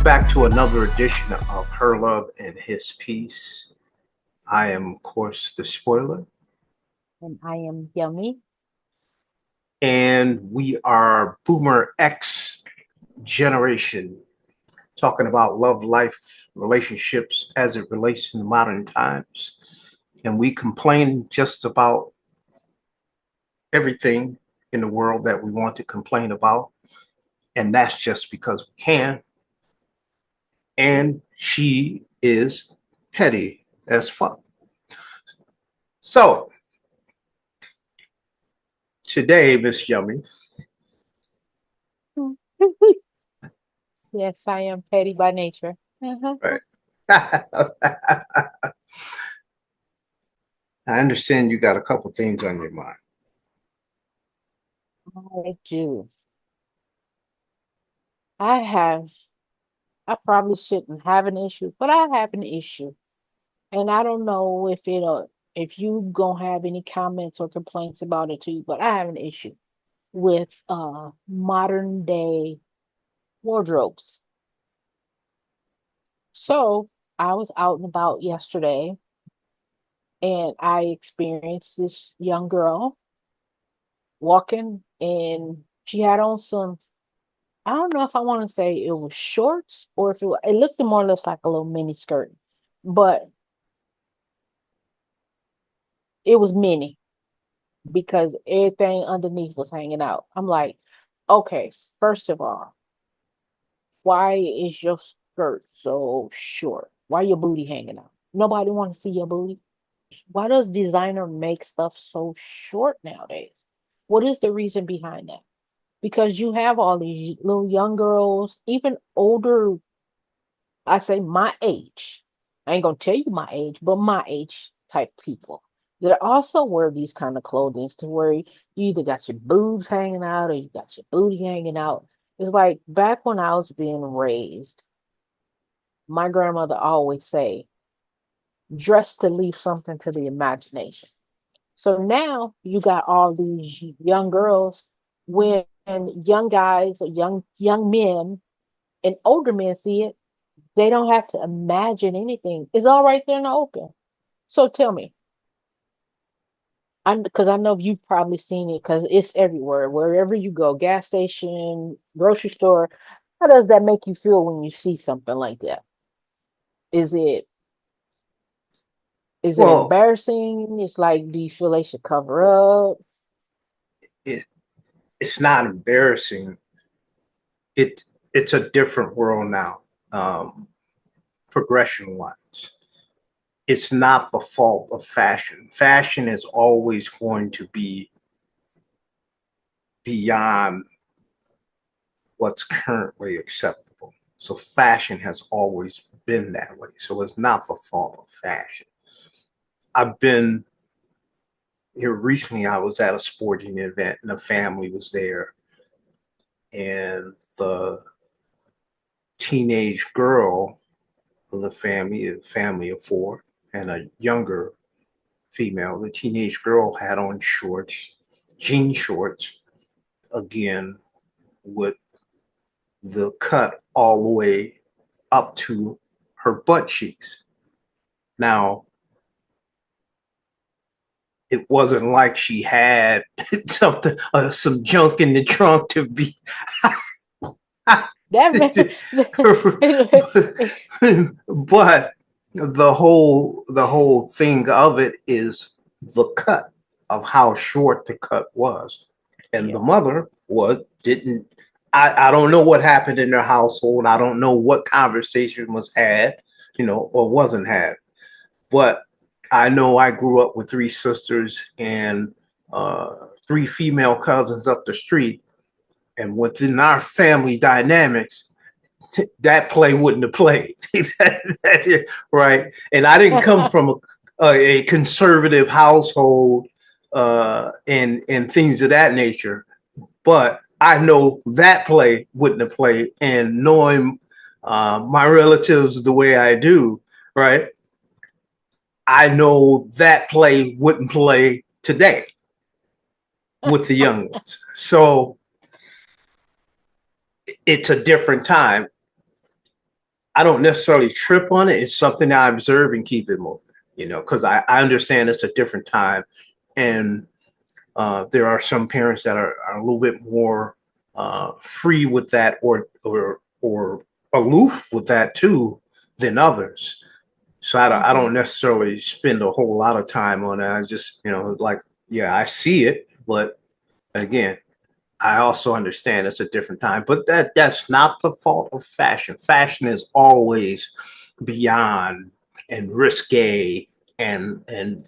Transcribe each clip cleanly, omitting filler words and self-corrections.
back to another edition of Her Love and His Peace. I am, of course, the spoiler, And I am Yummy. and we are Boomer X generation, talking about love, life, relationships as it relates to modern times. And we complain just about everything in the world that we want to complain about. And that's just because we can. And she is petty as fuck. So today, Miss Yummy, Yes, I am petty by nature. Uh-huh. right? I understand you got a couple things on your mind. I do. I have, I probably shouldn't have an issue, but I have an issue. And I don't know if you gonna have any comments or complaints about it too, but I have an issue with modern day wardrobes. So I was out and about yesterday and I experienced this young girl walking and she had on some, I don't know if I want to say it was shorts or if it looked more or less like a little mini skirt, but it was mini because everything underneath was hanging out. I'm like, okay, first of all, why is your skirt so short? Why your booty hanging out? Nobody want to see your booty. Why does designer make stuff so short nowadays? What is the reason behind that? Because you have all these little young girls, even older, I say my age. I ain't gonna tell you my age, but my age type people that also wear these kind of clothing to where you either got your boobs hanging out or you got your booty hanging out. It's like back when I was being raised, my grandmother always say, dress to leave something to the imagination. So now you got all these young girls when young guys or young men and older men see it, they don't have to imagine anything. It's all right there in the open. So tell me, I'm because I know you've probably seen it because it's everywhere. Wherever you go, gas station, grocery store, how does that make you feel when you see something like that? Is it is it Well, embarrassing? It's like, do you feel they should cover up? it, it's not embarrassing. It it's a different world now, progression wise. It's not the fault of fashion. Fashion is always going to be beyond what's currently acceptable. So fashion has always been that way. So it's not the fault of fashion. I've been here recently. I was at a sporting event and the family was there, and the teenage girl of the family, a family of four, and a younger female. The teenage girl had on shorts, jean shorts, again, with the cut all the way up to her butt cheeks. Now, it wasn't like she had something, some junk in the trunk to be. That But the whole thing of it is the cut of how short the cut was, and the yeah. mother was didn't. I don't know what happened in their household. I don't know what conversation was had, or wasn't had. But I know I grew up with three sisters and three female cousins up the street, and within our family dynamics, that play wouldn't have played. Right? And I didn't come from a conservative household, and things of that nature, but I know that play wouldn't have played. And knowing my relatives the way I do, right? I know that play wouldn't play today with the young ones. So it's a different time. I don't necessarily trip on it. It's something I observe and keep it moving, because I understand it's a different time. And there are some parents that are a little bit more free with that, or aloof with that too, than others. So I Hmm. don't necessarily spend a whole lot of time on it. I just, like, yeah, I see it, but again, I also understand it's a different time. But that's not the fault of fashion. Fashion is always beyond and risque and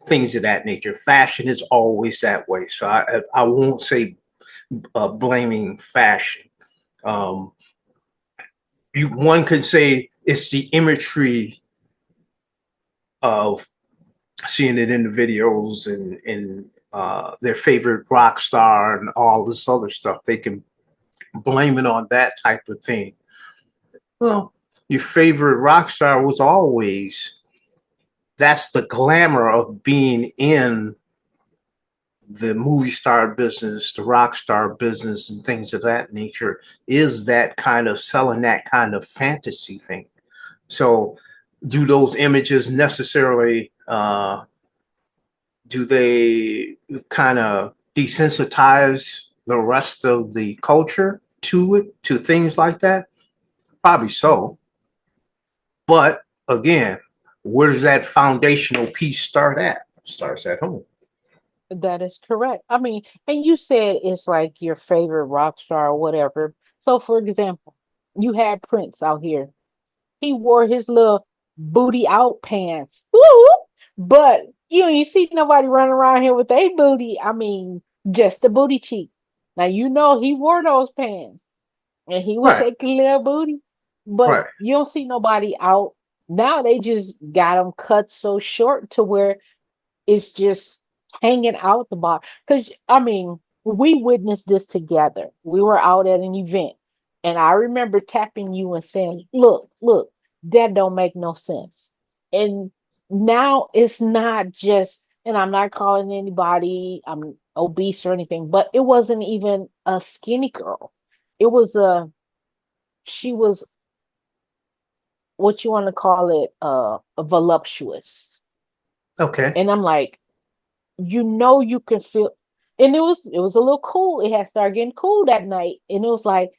things of that nature. Fashion is always that way. So I won't say blaming fashion. Um, one could say it's the imagery of seeing it in the videos and their favorite rock star and all this other stuff. They can blame it on that type of thing. Well, your favorite rock star was always, that's the glamour of being in the movie star business, the rock star business, and things of that nature, is that kind of selling that kind of fantasy thing. So, do those images necessarily do they kind of desensitize the rest of the culture to it, to things like that? Probably so. But again, where does that foundational piece start at? It starts at home. That is correct. I mean, and you said it's like your favorite rock star or whatever. So, for example, you had Prince out here. He wore his little booty out pants. Woo! But you see nobody running around here with a booty. I mean, just the booty cheeks. Now you know he wore those pants and he was Right, shaking little booty, but right. you don't see nobody out. Now they just got them cut so short to where it's just hanging out the bottom. Because I mean, we witnessed this together. We were out at an event, and I remember tapping you and saying, "Look, look, that don't make no sense." And now it's not just, and I'm not calling anybody I'm obese or anything, but it wasn't even a skinny girl. It was she was what you want to call it, a voluptuous. Okay. And I'm like, you can feel, and it was a little cool. It had started getting cool that night, and it was like,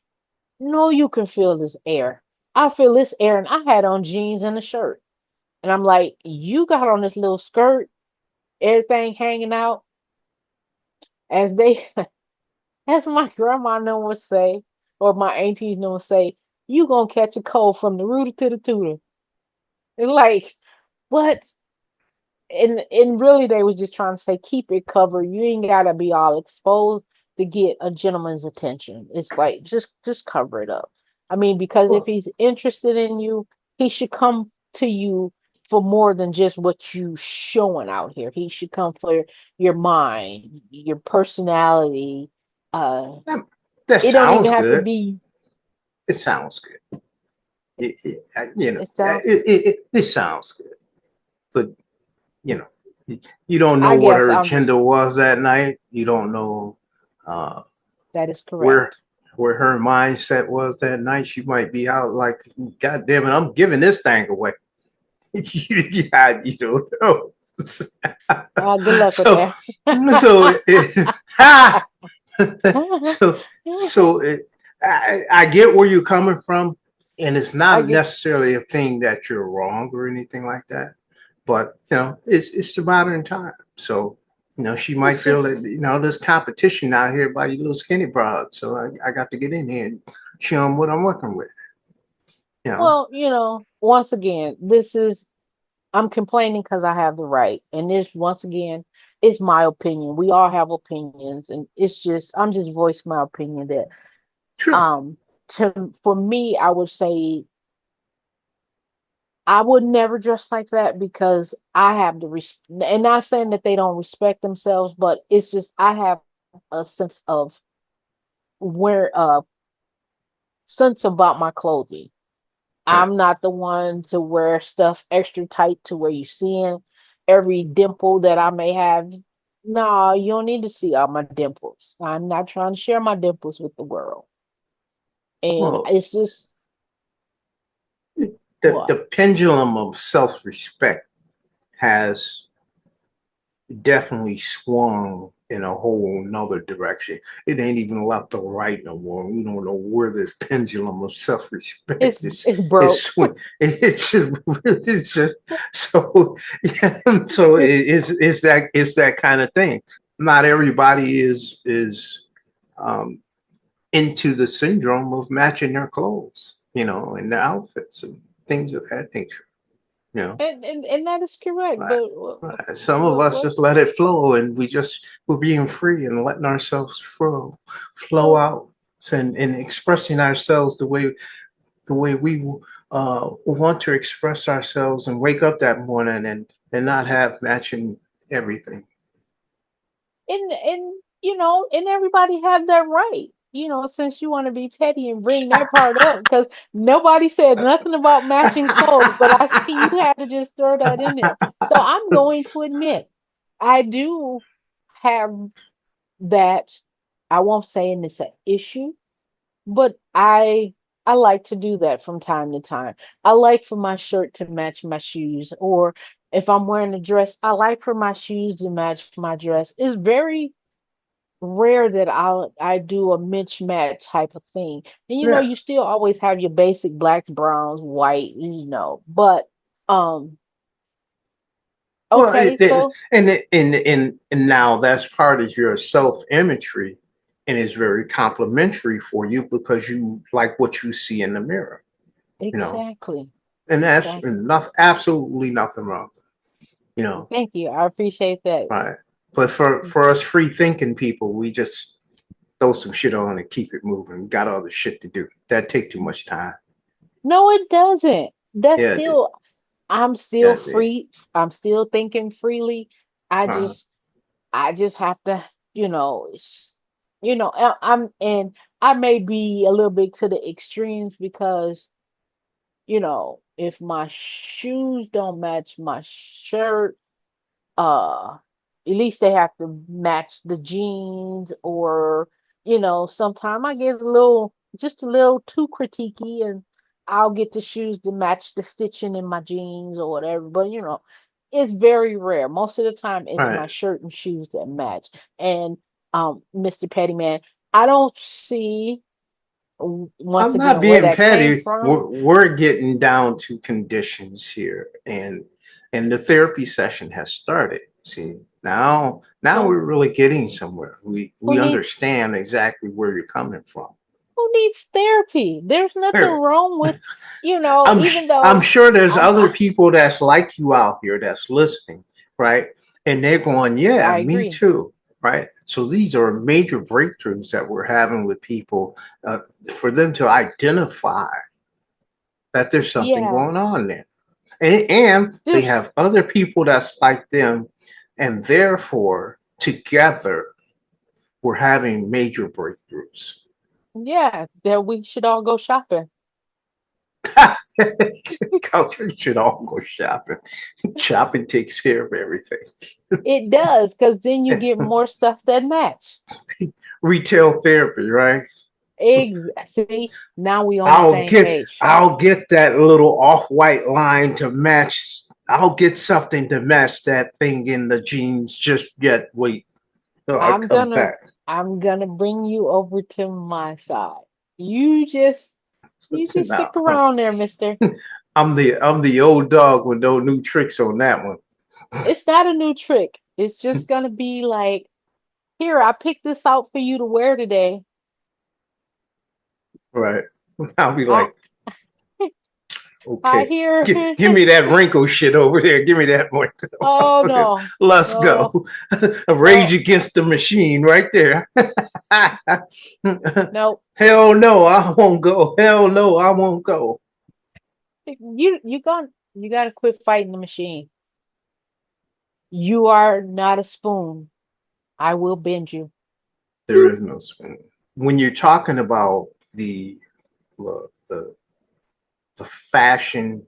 no, you can feel this air. I feel this air, and I had on jeans and a shirt, and I'm like, you got on this little skirt, everything hanging out, as they, as my grandma know would say, or my aunties know would say, you gonna catch a cold from the rooter to the tutor, and like, what? And really they was just trying to say keep it covered. You ain't gotta be all exposed to get a gentleman's attention. It's like just cover it up. I mean, because if Well, he's interested in you, he should come to you for more than just what you showing out here. He should come for your mind, your personality. that, that It don't sounds even have to good. be. It sounds good. It sounds. It sounds good. But you know, you don't know I what guess her I'm just. agenda was that night. You don't know uh, That is where correct. where her mindset was that night. She might be out like, God damn it, I'm giving this thing away. Yeah, you don't know. Good luck with so that. so ha! I get where you're coming from, and it's I not get. necessarily a thing that you're wrong or anything like that. But it's the modern time. So she might It's feel that just. there's competition out here by you little skinny broads. So I got to get in here and show them what I'm working with. You know, Well, once again, I'm complaining because I have the right. And this, once again, is my opinion. We all have opinions, and I'm just voicing my opinion that, sure. um, for me, I would say I would never dress like that because I have the and not saying that they don't respect themselves, but it's just I have a where, sense about my clothing. Right. I'm not the one to wear stuff extra tight to where you seeing every dimple that I may have. No, you don't need to see all my dimples. I'm not trying to share my dimples with the world. And Well, it's just What? the pendulum of self-respect has definitely swung in a whole nother direction. It ain't even left or right no more. We don't know where this pendulum of It's self-respect it's is broke. swing. It's just so yeah. So it's that kind of thing. Not everybody is um, into the syndrome of matching their clothes, and their outfits and things of that nature. You know, And that is correct. right. But Right. Some of us what? just let it flow, and we're being free and letting ourselves flow So out, and expressing ourselves the way we want to express ourselves, and wake up that morning and not have matching everything. and and everybody have that right. Since you want to be petty and bring that part up, because nobody said nothing about matching clothes, but I see you had to just throw that in there. So I'm going to admit, I do have that. I won't say it's an issue, but I like to do that from time to time. I like for my shirt to match my shoes, or if I'm wearing a dress, I like for my shoes to match my dress. It's very rare that I do a mismatch type of thing. And Yeah. you still always have your basic blacks, browns, white, But um Well, okay, so and now that's part of your self imagery, and is very complimentary for you because you like what you see in the mirror, you know, exactly. and that's Exactly. enough, absolutely nothing wrong, you know, Thank you. I appreciate that. right? But for us free thinking people, we just throw some shit on and keep it moving. We got other shit to do. That take too much time. No, it doesn't. That's Yeah, dude. still I'm still Yeah, dude. free. I'm still thinking freely. I Uh, just I just have to, I'm and I may be a little bit to the extremes because, if my shoes don't match my shirt, at least they have to match the jeans, or sometime I get just a little too critiquey, and I'll get the shoes to match the stitching in my jeans or whatever. But it's very rare. Most of the time it's my right. shirt and shoes that match. And Mr. Pettyman, I don't see, once I'm not again, where being that came petty. from. We're getting down to conditions here, and the therapy session has started. See, now So we're really getting somewhere. who We needs understand exactly where you're coming from. who needs therapy? There's nothing Clear. wrong with, even I'm though sure there's I'm other people that's like you out here that's listening, right? And they're going, yeah, I me agree. too, right? So these are major breakthroughs that we're having with people, for them to identify that there's something Yeah, going on there. And they there's have other people that's like them, and therefore together we're having major breakthroughs. yeah, that we should all go shopping. Culture should all go shopping. Shopping takes care of everything. It does, because then you get more stuff that match. Retail therapy, right? See, now we on the I'll same get page. I'll get that little off-white line to match. I'll get something to match that thing in the jeans. Just yet wait till I I'm come gonna back. I'm gonna bring you over to my side. You just you just No, stick around there, mister. I'm the old dog with no new tricks on that one. It's not a new trick. It's just gonna be like, here, I picked this out for you to wear today. Right. I'll be I like, I okay, hear. give me that wrinkle shit over there. Give me that one. Oh no. Let's No. go. A rage No. against the machine right there. No. Hell no, I won't go. Hell no, I won't go. You gotta quit fighting the machine. You are not a spoon. I will bend you. There Boop. is no spoon. When you're talking about the the, the fashion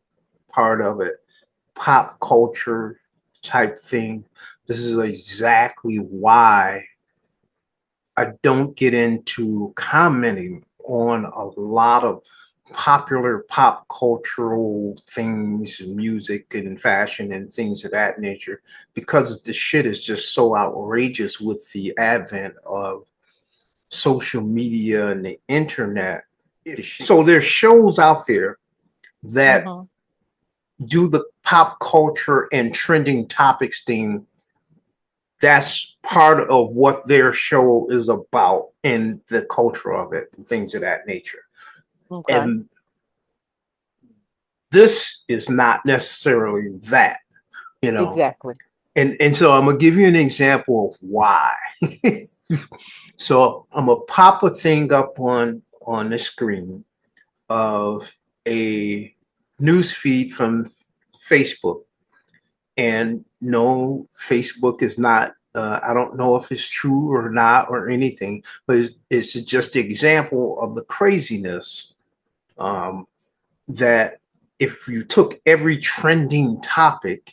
part of it, pop culture type thing, this is exactly why I don't get into commenting on a lot of popular pop cultural things, music and fashion and things of that nature, because the shit is just so outrageous with the advent of social media and the internet. So there's shows out there that Mm-hmm. do the pop culture and trending topics thing. That's part of what their show is about and the culture of it and things of that nature. Okay. And this is not necessarily that, you know. Exactly. And so I'm gonna give you an example of why. So I'm gonna pop a thing up on the screen of a news feed from Facebook. And no, Facebook is not. I don't know if it's true or not or anything, but it's just an example of the craziness, um, that if you took every trending topic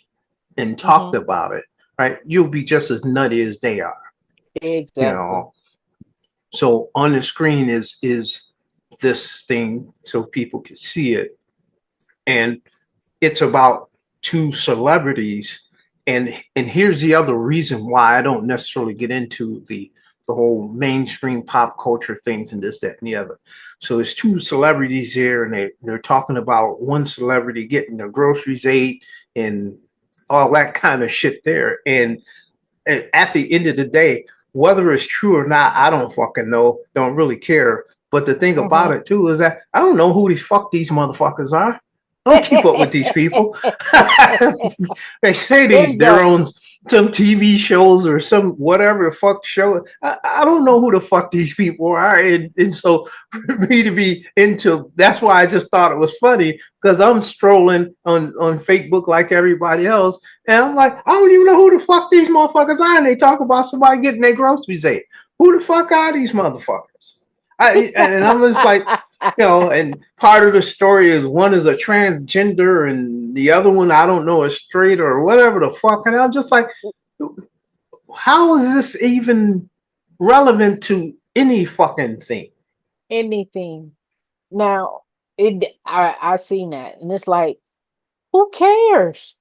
and talked Mm-hmm. about it, right, you'll be just as nutty as they are. You Exactly. know. So on the screen is this thing so people can see it, and it's about two celebrities. And here's the other reason why I don't necessarily get into the whole mainstream pop culture things and this, that, and the other. So there's two celebrities here, and they're talking about one celebrity getting their groceries ate and all that kind of shit there. And at the end of the day, whether it's true or not, I don't fucking know. Don't really care. But the thing Mm-hmm. about it too is that I don't know who the fuck these motherfuckers are. I don't keep up with these people. They say There you they're go. on some TV shows or some whatever the fuck show. I don't know who the fuck these people are. And so for me to be into, that's why I just thought it was funny, because I'm strolling on Facebook like everybody else. And I'm like, I don't even know who the fuck these motherfuckers are. And they talk about somebody getting their groceries ate. Who the fuck are these motherfuckers? And I'm just like, and part of the story is one is a transgender and the other one, I don't know, is straight or whatever the fuck. And I'm just like, how is this even relevant to any fucking thing? Anything. Now, I seen that, and it's like, who cares?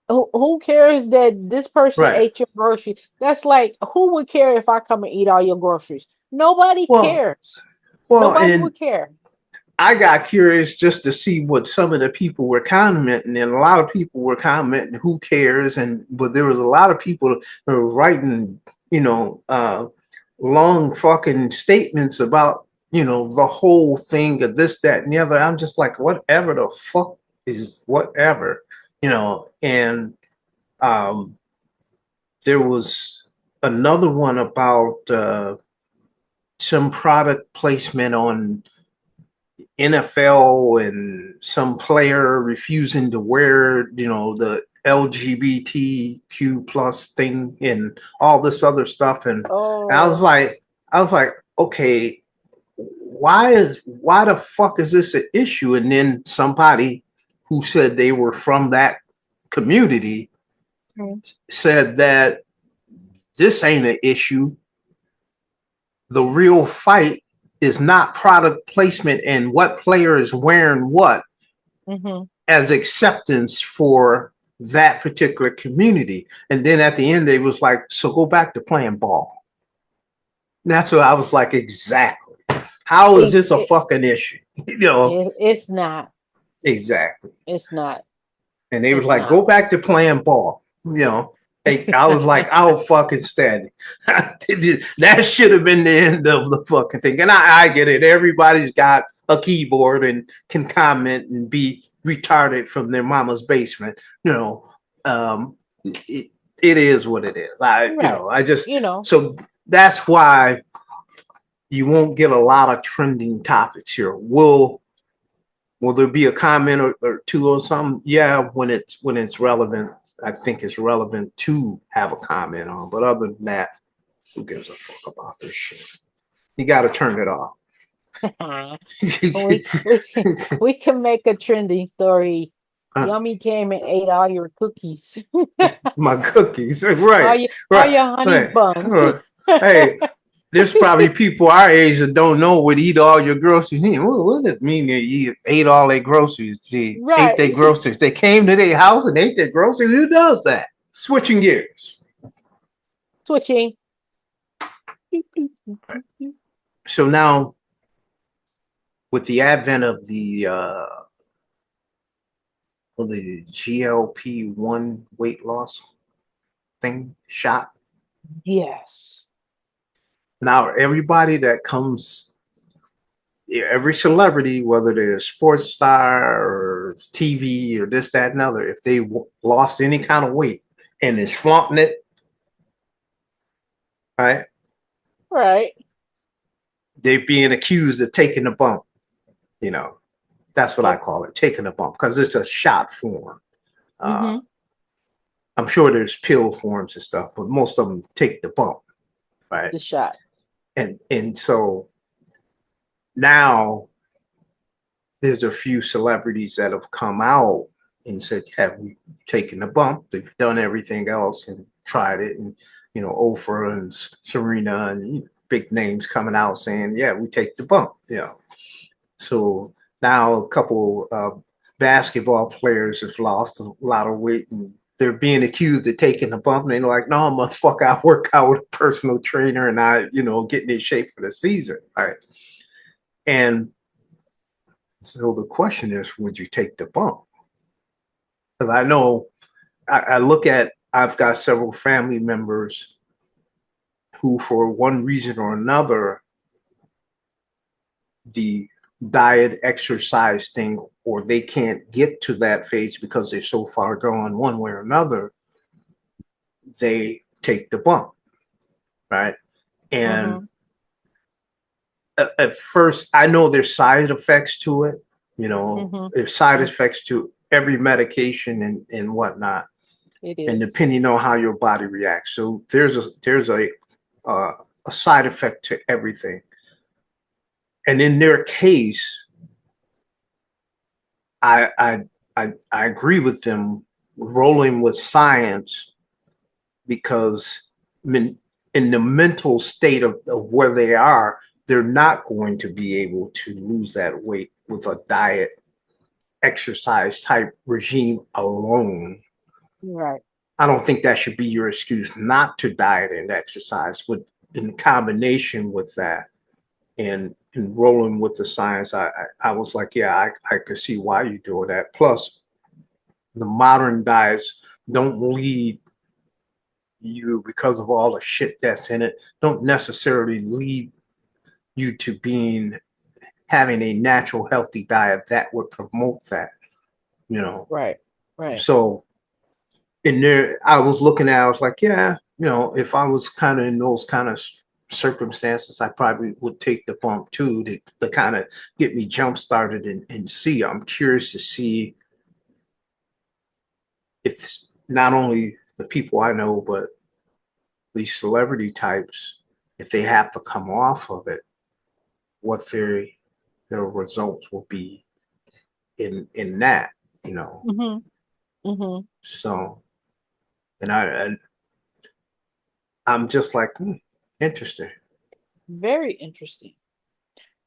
Who cares that this person Right. ate your groceries? That's like, who would care if I come and eat all your groceries? Nobody Well, cares. well, Nobody and would care. I got curious just to see what some of the people were commenting, and a lot of people were commenting, "Who cares?" And but there was a lot of people that were writing, you know, long fucking statements about, the whole thing of this, that, and the other. I'm just like, whatever the fuck is whatever, And um, there was another one about some product placement on NFL and some player refusing to wear, the LGBTQ plus thing and all this other stuff. And Oh, I was like, okay, why the fuck is this an issue? And then somebody who said they were from that community mm, said that this ain't an issue. The real fight is not product placement and what player is wearing what mm-hmm. as acceptance for that particular community. And then at the end, they was like, so go back to playing ball. And that's what I was like, exactly. How is It, this a it, fucking issue? it's not. Exactly. It's not. And they was It's like, not. go back to playing ball. I was like, I'll fucking stand it. That should have been the end of the fucking thing. And I get it. Everybody's got a keyboard and can comment and be retarded from their mama's basement. It is what it is. Right. I just, You know, so that's why you won't get a lot of trending topics here. Will there be a comment or two or something? Yeah, when it's relevant. I think it's relevant to have a comment on. But other than that, who gives a fuck about this shit? You got to turn it off. we can make a trending story. Yummy came and ate all your cookies. My cookies, all right, your all right, your honey right, buns. right. Hey, there's probably people our age that don't know would eat all your groceries. What does it mean they ate all their groceries? They ate their Right. groceries. They came to their house and ate their groceries. Who does that? Switching gears. Switching. So now, with the advent of the GLP-1 weight loss thing shot, Yes. now everybody that comes, every celebrity, whether they're a sports star or TV or this, that, and other, if they lost any kind of weight and is flaunting it, right? Right. They're being accused of taking a bump. You know, that's what I Yep. call it, taking a bump, because it's a shot form. Uh, Mm-hmm. I'm sure there's pill forms and stuff, but most of them take the bump, right? The shot. And so now there's a few celebrities that have come out and said, "Have we taken the bump? They've done everything else and tried it." And Oprah and Serena and big names coming out saying, "Yeah, we take the bump." So now a couple basketball players have lost a lot of weight and they're being accused of taking the bump. And they're like, "No, motherfucker, I work out with a personal trainer and I, getting in shape for the season." All right. And so the question is, would you take the bump? Because I know I look at, I've got several family members who, for one reason or another, the diet exercise thing, or they can't get to that phase because they're so far gone one way or another, they take the bump, right? And Mm-hmm. at first, I know there's side effects to it. Mm-hmm. There's side effects to every medication and whatnot, It and is. depending on how your body reacts. So there's uh, a side effect to everything. And in their case, I agree with them rolling with science because in the mental state of where they are, they're not going to be able to lose that weight with a diet exercise type regime alone. Right. I don't think that should be your excuse not to diet and exercise, but in combination with that and rolling with the science, I was like, yeah, I could see why you're doing that. Plus, the modern diets don't lead you, because of all the shit that's in it, don't necessarily lead you to being having a natural healthy diet that would promote that, you know. Right. Right. So in there, I was looking at, I was like, yeah, if I was kind of in those kind of circumstances, I probably would take the bump too to kind of get me jump started and see. I'm curious to see if not only the people I know, but these celebrity types, if they have to come off of it, what their results will be in that, you know. Mm-hmm. Mm-hmm. So, and I'm just like, interesting. Very interesting.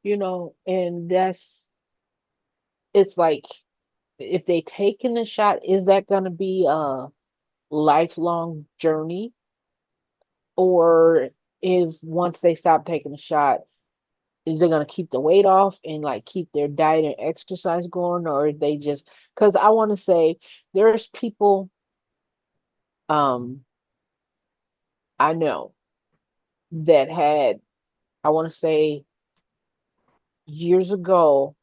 And it's like, if they taking the shot, is that going to be a lifelong journey? Or if once they stop taking the shot, is they going to keep the weight off and like keep their diet and exercise going? Or they just, because I want to say there's people, um, I know that had, I want to say years ago,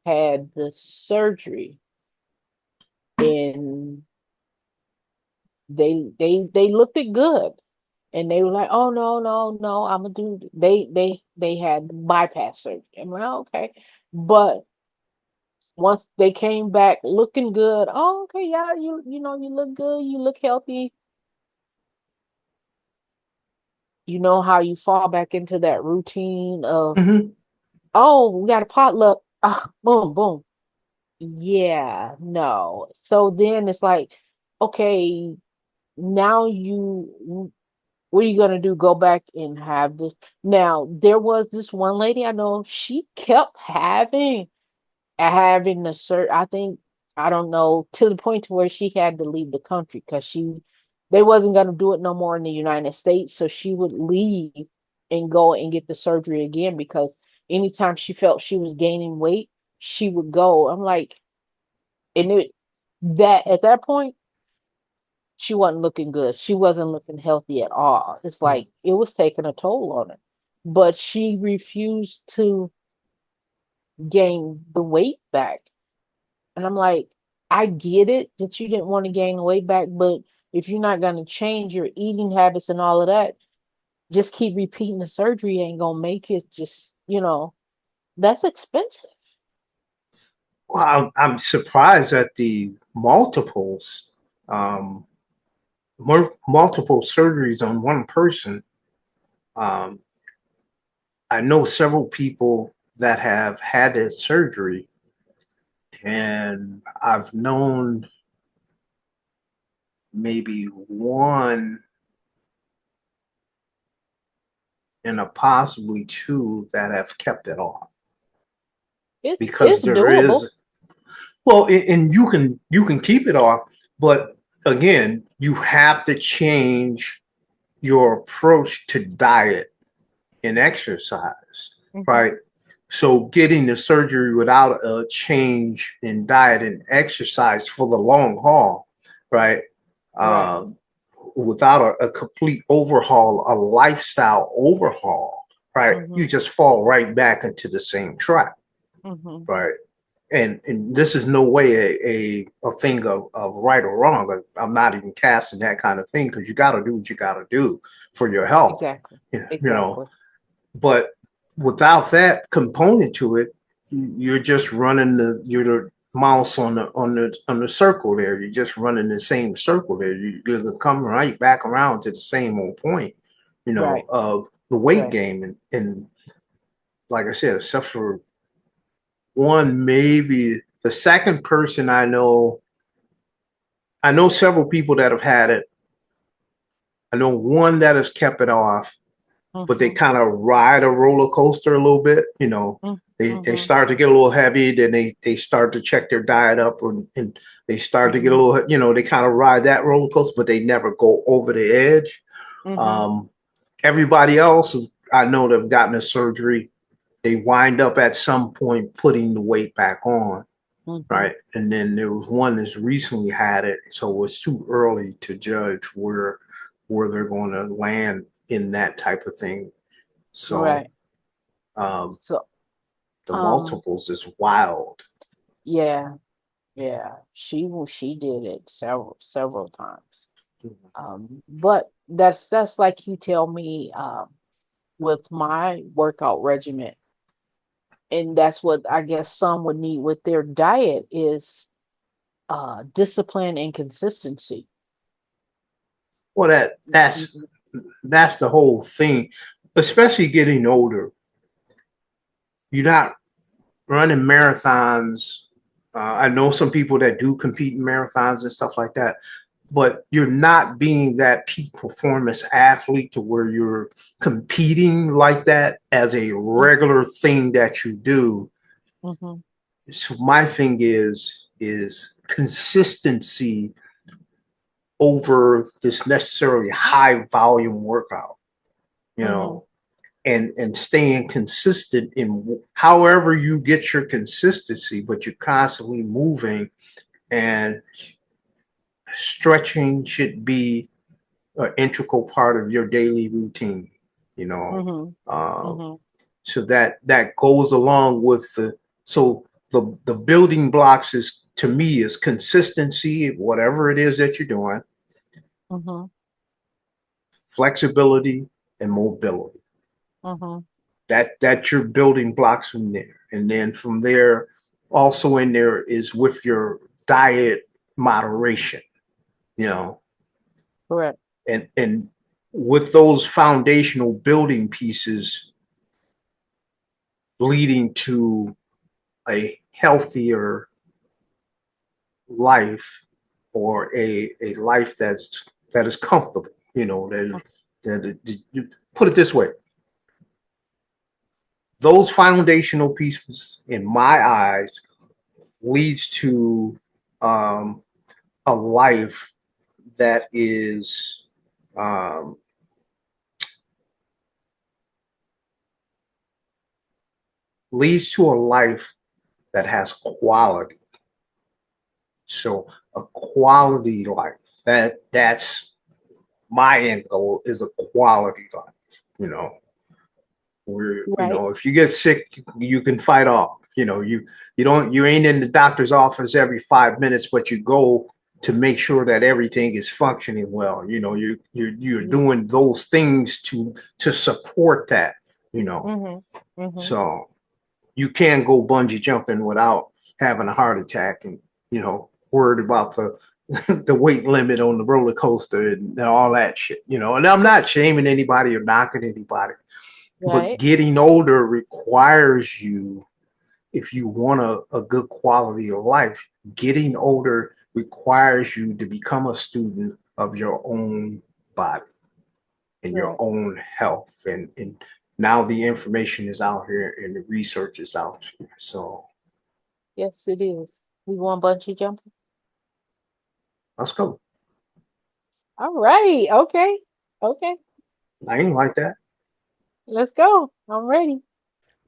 had the surgery and they looked it good. And they were like, "Oh no, no, no! I'm gonna do." They had bypass surgery. I'm like, "Oh, okay," but once they came back looking good, oh, okay, yeah, you look good, you look healthy. You know how you fall back into that routine of, Mm-hmm. oh, we got a potluck, boom, boom, yeah, no. So then it's like, okay, now What are you gonna do? Go back and have this? Now, there was this one lady I know, she kept having the I think, I don't know, to the point to where she had to leave the country because they wasn't gonna do it no more in the United States, so she would leave and go and get the surgery again because anytime she felt she was gaining weight, she would go. I'm like, and it that at that point she wasn't looking good. She wasn't looking healthy at all. It's like it was taking a toll on her. But she refused to gain the weight back. And I'm like, I get it that you didn't want to gain the weight back, but if you're not going to change your eating habits and all of that, just keep repeating the surgery ain't going to make it. Just, that's expensive. Well, I'm surprised at the um, multiple surgeries on one person. Um, I know several people that have had that surgery, and I've known maybe one and a possibly two that have kept it off It's because there doable. is well, and you can keep it off, but again, you have to change your approach to diet and exercise, Hmm. right? So getting the surgery without a change in diet and exercise for the long haul, right? Right. Uh, Without a complete overhaul, a lifestyle overhaul, right? You Hmm. just fall right back into the same trap, Hmm. right? And this is no way a thing of right or wrong. I'm not even casting that kind of thing because you got to do what you got to do for your health, Exactly. you know. Exactly. But without that component to it, you're just running you're the mouse on the circle there. You're just running the same circle there. You're gonna come right back around to the same old point, Right. of the weight Right. gain. And like I said, except for one, maybe the second person I know several people that have had it. I know one that has kept it off, but they Hmm. kind of ride a roller coaster a little bit. They Hmm. start to get a little heavy, then they start to check their diet up, and they start to get a Hmm. little, they kind of ride that roller coaster, but they never go over the edge. Hmm. Um, Everybody else I know that have gotten a surgery, they wind up at some point putting the weight back on, Hmm. right? And then there was one that's recently had it, so it's too early to judge where they're going to land in that type of thing. So Right. um, So, the um, multiples is wild. yeah, yeah, she did it several times. But that's like you tell me, with my workout regimen, and that's what I guess some would need with their diet is discipline and consistency. Well, that's the whole thing, especially getting older. You're not running marathons. I know some people that do compete in marathons and stuff like that, but you're not being that peak performance athlete to where you're competing like that as a regular thing that you do. Mm-hmm. So my thing is consistency over this necessarily high volume workout, you Hmm. know, and staying consistent in however you get your consistency, but you're constantly moving, and stretching should be an integral part of your daily routine, you know. Hmm. Uh, Hmm. so that goes along with the building blocks is to me is consistency, whatever it is that you're doing, Hmm. flexibility and mobility. Hmm. That's your building blocks from there. And then from there, also in there is with your diet moderation, you know, Correct. and with those foundational building pieces leading to a healthier life or a life that is comfortable, that Put it this way: those foundational pieces, in my eyes, leads to um, a life that is um, leads to a life that has quality. So a quality life, that's my end goal, is a quality life. You know, where Right. if you get sick, you can fight off. You ain't in the doctor's office every 5 minutes, but you go to make sure that everything is functioning well. You're Yeah. doing those things to support that. You know, Mhm. Mhm. so you can't go bungee jumping without having a heart attack and worried about the the weight limit on the roller coaster and all that shit. And I'm not shaming anybody or knocking anybody, but Right. getting older requires you, if you want a good quality of life, getting older requires you to become a student of your own body and your Right. own health. And now the information is out here and the research is out here. So Yes, it is. We going bungee jumping? let's go. All right. Okay. Okay. I ain't like that. Let's go. I'm ready.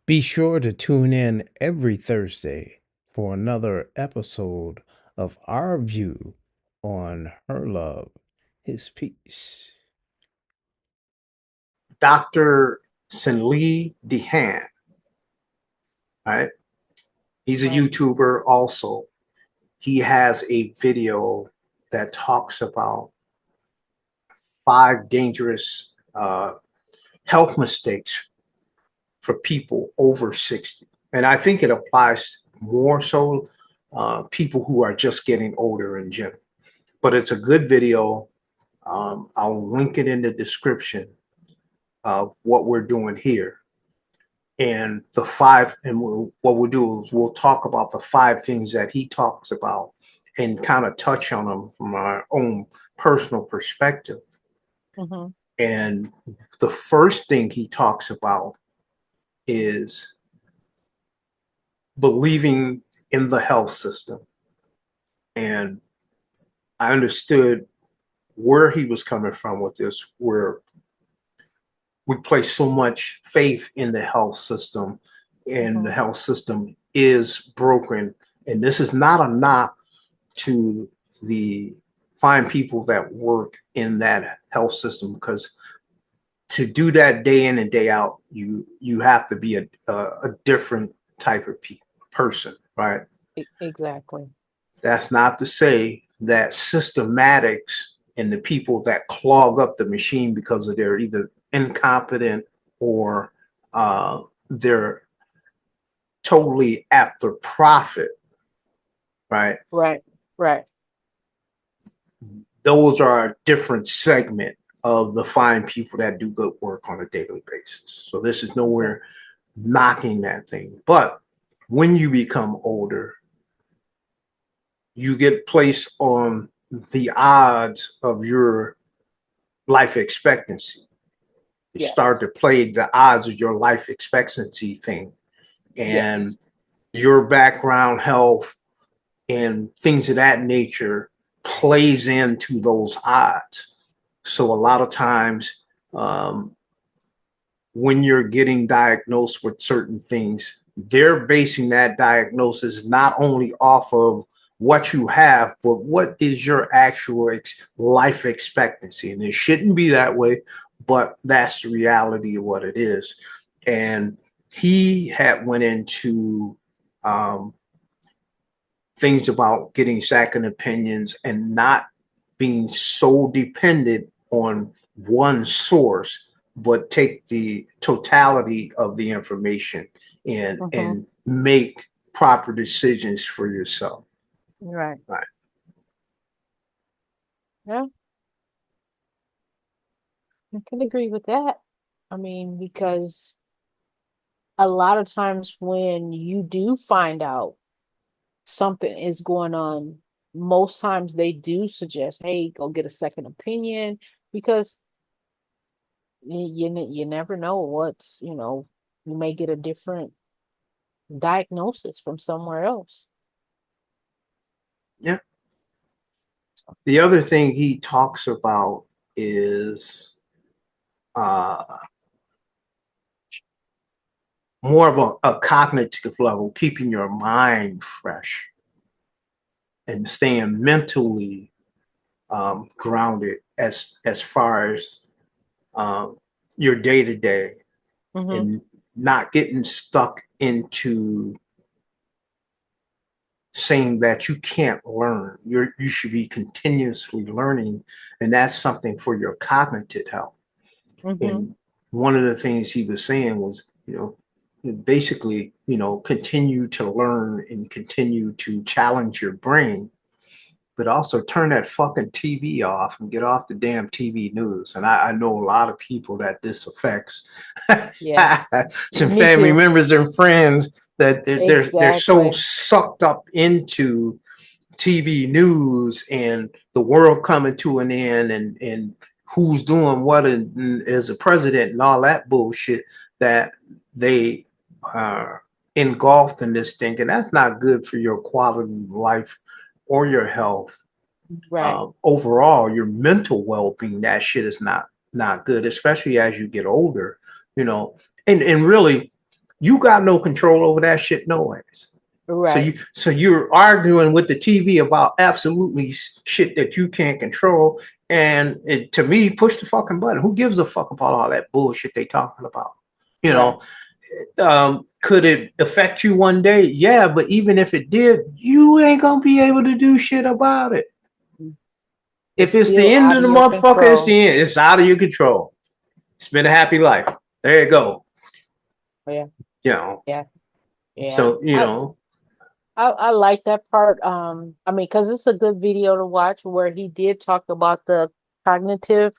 Be sure to tune in every Thursday for another episode of Our View on Her Love, His Peace. Dr. Sinli Dehan, right? He's a Right. YouTuber also. He has a video that talks about 5 dangerous health mistakes for people over 60. And I think it applies more so people who are just getting older in general. But it's a good video. I'll link it in the description of what we're doing here. And what we'll do is we'll talk about the 5 things that he talks about and kind of touch on them from our own personal perspective. Mhm. And the first thing he talks about is believing in the health system. And I understood where he was coming from with this, where we place so much faith in the health system, and the Mhm. health system is broken. And this is not a knock to the fine people that work in that health system, because to do that day in and day out, you have to be a different type of person, right? Exactly. That's not to say that systematics and the people that clog up the machine because of they're either incompetent or they're totally after profit, right? Right. Right. Those are a different segment of the fine people that do good work on a daily basis. So this is Okay. nowhere knocking that thing. But when you become older, you get placed on the odds of your life expectancy. You start Yes. to play the odds of your life expectancy thing, Yes. and your background health and things of that nature plays into those odds. So a lot of times, um, when you're getting diagnosed with certain things, they're basing that diagnosis not only off of what you have, but what is your actual life expectancy. And it shouldn't be that way, but that's the reality of what it is. And he had went into um, things about getting second opinions and not being so dependent on one source, but take the totality of the information and Mhm. and make proper decisions for yourself. Right. Right. Yeah, I can agree with that. I mean, because a lot of times when you do find out something is going on, most times they do suggest, hey, go get a second opinion because you never know what's, you may get a different diagnosis from somewhere else. Yeah. The other thing he talks about is uh, more of a cognitive level, keeping your mind fresh and staying mentally grounded as far as um, your day to day, Hmm. and not getting stuck into saying that you can't learn. You should be continuously learning, and that's something for your cognitive health. Hmm. And one of the things he was saying was, basically, continue to learn and continue to challenge your brain, but also turn that fucking TV off and get off the damn TV news. And I know a lot of people that this affects. Yeah, Some me family too. members and friends that they're so Exactly. sucked up into TV news and the world coming to an end, and who's doing what as a president and all that bullshit, that they are engulfed in this thing. And that's not good for your quality of life or your health. Right. Overall, your mental well-being, that shit is not good, especially as you get older, you know. And really, you got no control over that shit, noways. So Right. you're arguing with the TV about absolutely shit that you can't control. And to me, push the fucking button. Who gives a fuck about all that bullshit they talking about? You Right. know, could it affect you one day? Yeah, but even if it did, you ain't gonna be able to do shit about it. It's If it's the still end out of of the your motherfucker, it's control. the end. It's out of your control. It's been a happy life. There you go. Yeah. You know. Yeah. Yeah. So I like that part. I mean, because it's a good video to watch where he did talk about the cognitive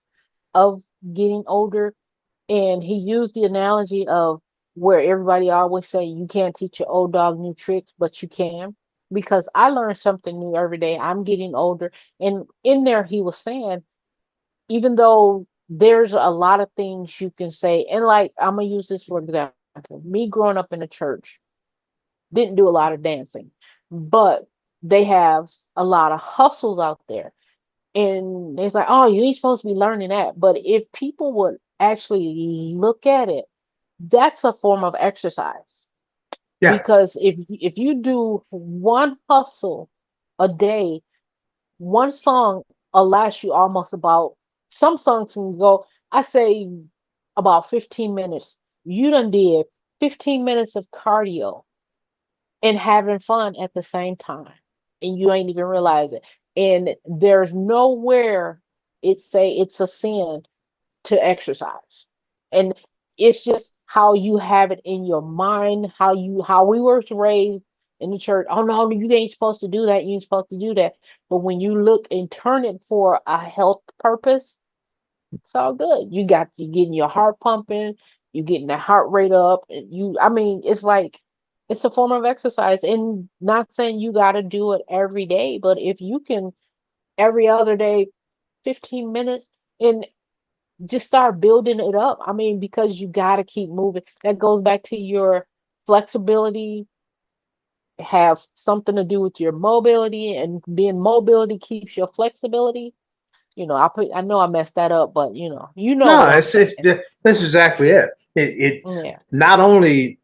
of getting older, and he used the analogy of where everybody always say you can't teach your old dog new tricks, but you can. Because I learn something new every day. I'm getting older, and in there he was saying, even though there's a lot of things you can say, and like I'm gonna use this for example, me growing up in the church didn't do a lot of dancing, but they have a lot of hustles out there. And it's like, oh, you ain't supposed to be learning that. But if people would actually look at it, that's a form of exercise. yeah, Because if you do one hustle a day, one song will last you almost about, some songs can go, I say about 15 minutes. You done did 15 minutes of cardio and having fun at the same time, and you ain't even realize it. And there's nowhere it say it's a sin to exercise. And it's just how you have it in your mind, how we were raised in the church. Oh no, you ain't supposed to do that, you ain't supposed to do that. But when you look and turn it for a health purpose, it's all good. You getting your heart pumping, you getting the heart rate up, and I mean, it's like it's a form of exercise. And not saying you got to do it every day, but if you can every other day, 15 minutes, and just start building it up. I mean, because you got to keep moving. That goes back to your flexibility, have something to do with your mobility, and being mobility keeps your flexibility. I know I messed that up, but you know no, what I'm it's saying. that's exactly it. It Yeah, not only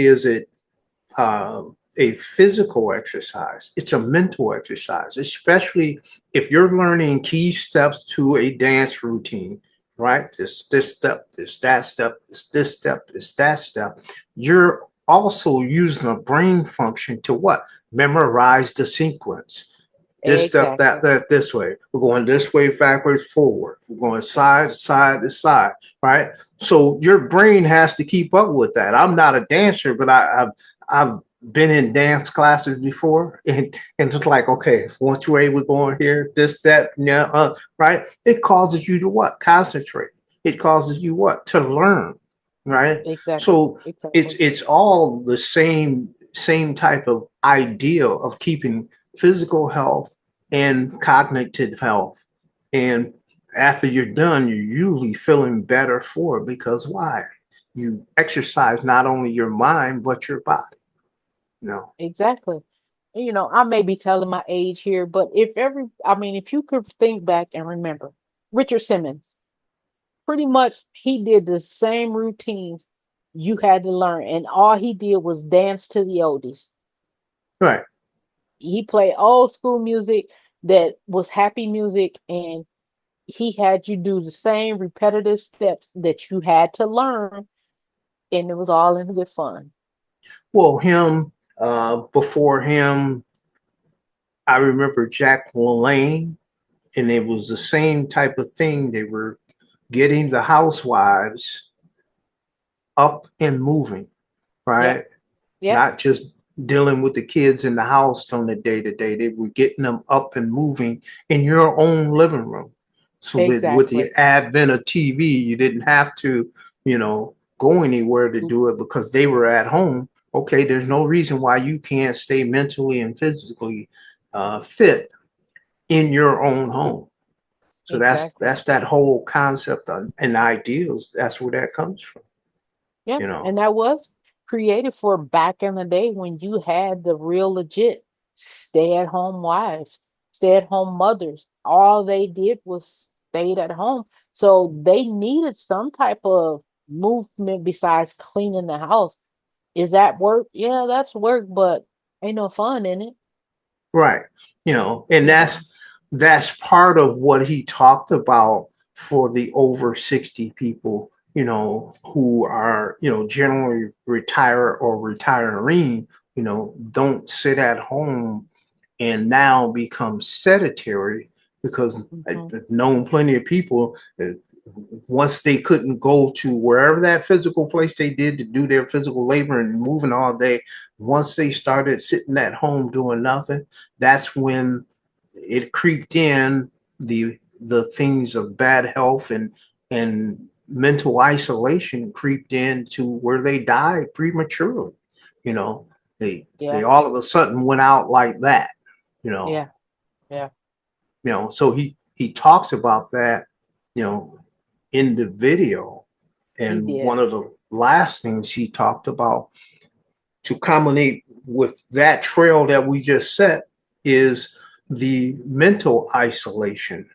is it a physical exercise, it's a mental exercise, especially if you're learning key steps to a dance routine, right? This step, this that step, this step, this that step. You're also using a brain function to what? Memorize the sequence. This step, exactly. that, this way. We're going this way, backwards, forward. We're going side to side to side, right? So your brain has to keep up with that. I'm not a dancer, but I've been in dance classes before, and it's like, okay, once way we're going here, this, that, yeah, right? It causes you to what? Concentrate. It causes you what? To learn, right? Exactly. So it's Exactly. it's all the same type of idea of keeping physical health and cognitive health, and after you're done, you're usually feeling better for it because why? You exercise not only your mind but your body. You know, Exactly. You know, I may be telling my age here, but if you could think back and remember, Richard Simmons, pretty much he did the same routines you had to learn, and all he did was dance to the oldies. right? He played old school music that was happy music, and he had you do the same repetitive steps that you had to learn, and it was all in good fun. Well, him, before him, I remember Jack LaLanne, and it was the same type of thing. They were getting the housewives up and moving, Yep, right? yep, Not just dealing with the kids in the house on the day to day. They were getting them up and moving in your own living room. So that with the exactly. advent of TV, you didn't have to, go anywhere to do it because they were at home. Okay, there's no reason why you can't stay mentally and physically fit in your own home. So that's Exactly. that's that whole concept and ideals. That's where that comes from. Yeah, You know, and that was created for back in the day when you had the real legit stay-at-home wives, stay-at-home mothers. All they did was stayed at home. So they needed some type of movement besides cleaning the house. Is that work? Yeah, that's work, but ain't no fun in it. right? And You know. that's part of what he talked about for the over 60 people, who are, generally retire or retiring, don't sit at home and now become sedentary because I've Hmm. known plenty of people that once they couldn't go to wherever that physical place they did to do their physical labor and moving all day, once they started sitting at home doing nothing, that's when it creeped in the things of bad health and mental isolation creeped in to where they died prematurely. You know, they Yeah, all of a sudden went out like that. You know, yeah, yeah. so he talks about that, you know, in the video. He And did. one of the last things he talked about to culminate with that trail that we just set is the mental isolation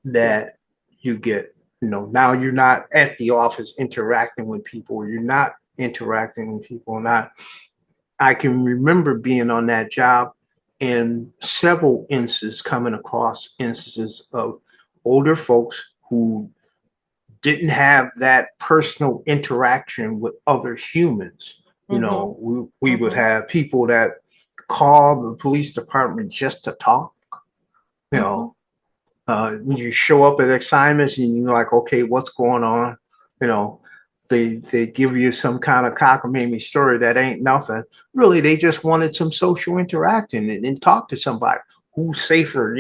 Yeah. that you get. Now you're not at the office interacting with people, you're not interacting with people. Not I can remember being on that job and several instances coming across instances of older folks who didn't have that personal interaction with other humans. Mm-hmm. We would Mm-hmm. have people that call the police department just to talk. You Mm-hmm. know, when you show up at assignments and you're like, okay, what's going on? You know, they give you some kind of cockamamie story that ain't nothing. Really, they just wanted some social interacting and talk to somebody who's safer,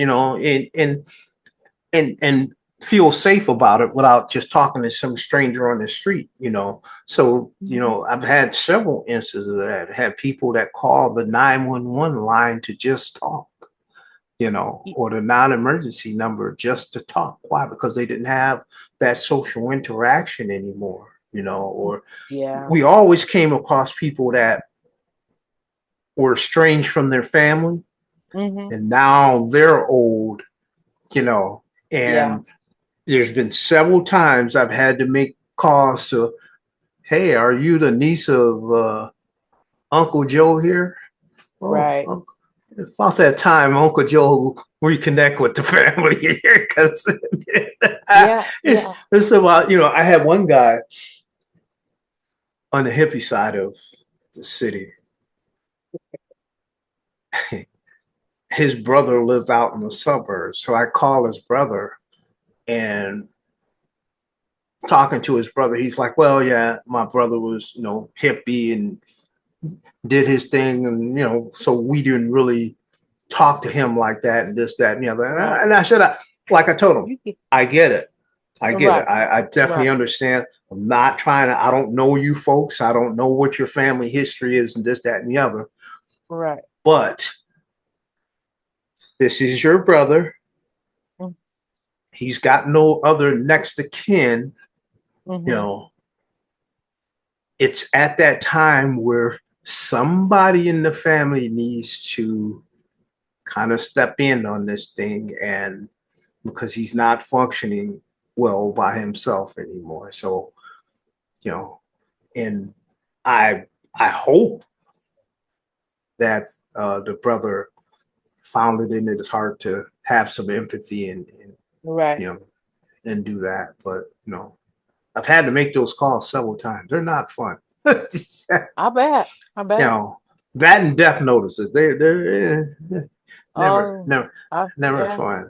and feel safe about it without just talking to some stranger on the street. So, Mm-hmm. I've had several instances of that. Had people that call the 911 line to just talk, or the non-emergency number just to talk. Why? Because they didn't have that social interaction anymore, or Yeah. we always came across people that were estranged from their family Mm-hmm. and now they're old, you know, Yeah. and there's been several times I've had to make calls to, hey, are you the niece of Uncle Joe here? Oh, Right. about that time Uncle Joe reconnect with the family here because Yeah. it's Yeah. it's about I had one guy on the hippie side of the city. His brother lived out in the suburbs, so I call his brother and talking to his brother. He's like, "Well, yeah, my brother was hippie and did his thing, and so we didn't really talk to him like that, and this, that, and the other." And Right. I said, like I told him, You get I get it. I get it. right. I definitely Right. understand. I'm not trying to, I don't know you folks. I don't know what your family history is and this, that, and the other. Right. But this is your brother. Mm. he's got no other next to kin, you Mm-hmm. know, it's at that time where somebody in the family needs to kind of step in on this thing, and because he's not functioning well by himself anymore. So, you know, and I hope that the brother found it in his heart to have some empathy and Right. you know and do that. But you know, I've had to make those calls several times. They're not fun. you I bet. I bet. know, that and death notices. They're never Oh, never never yeah. fun.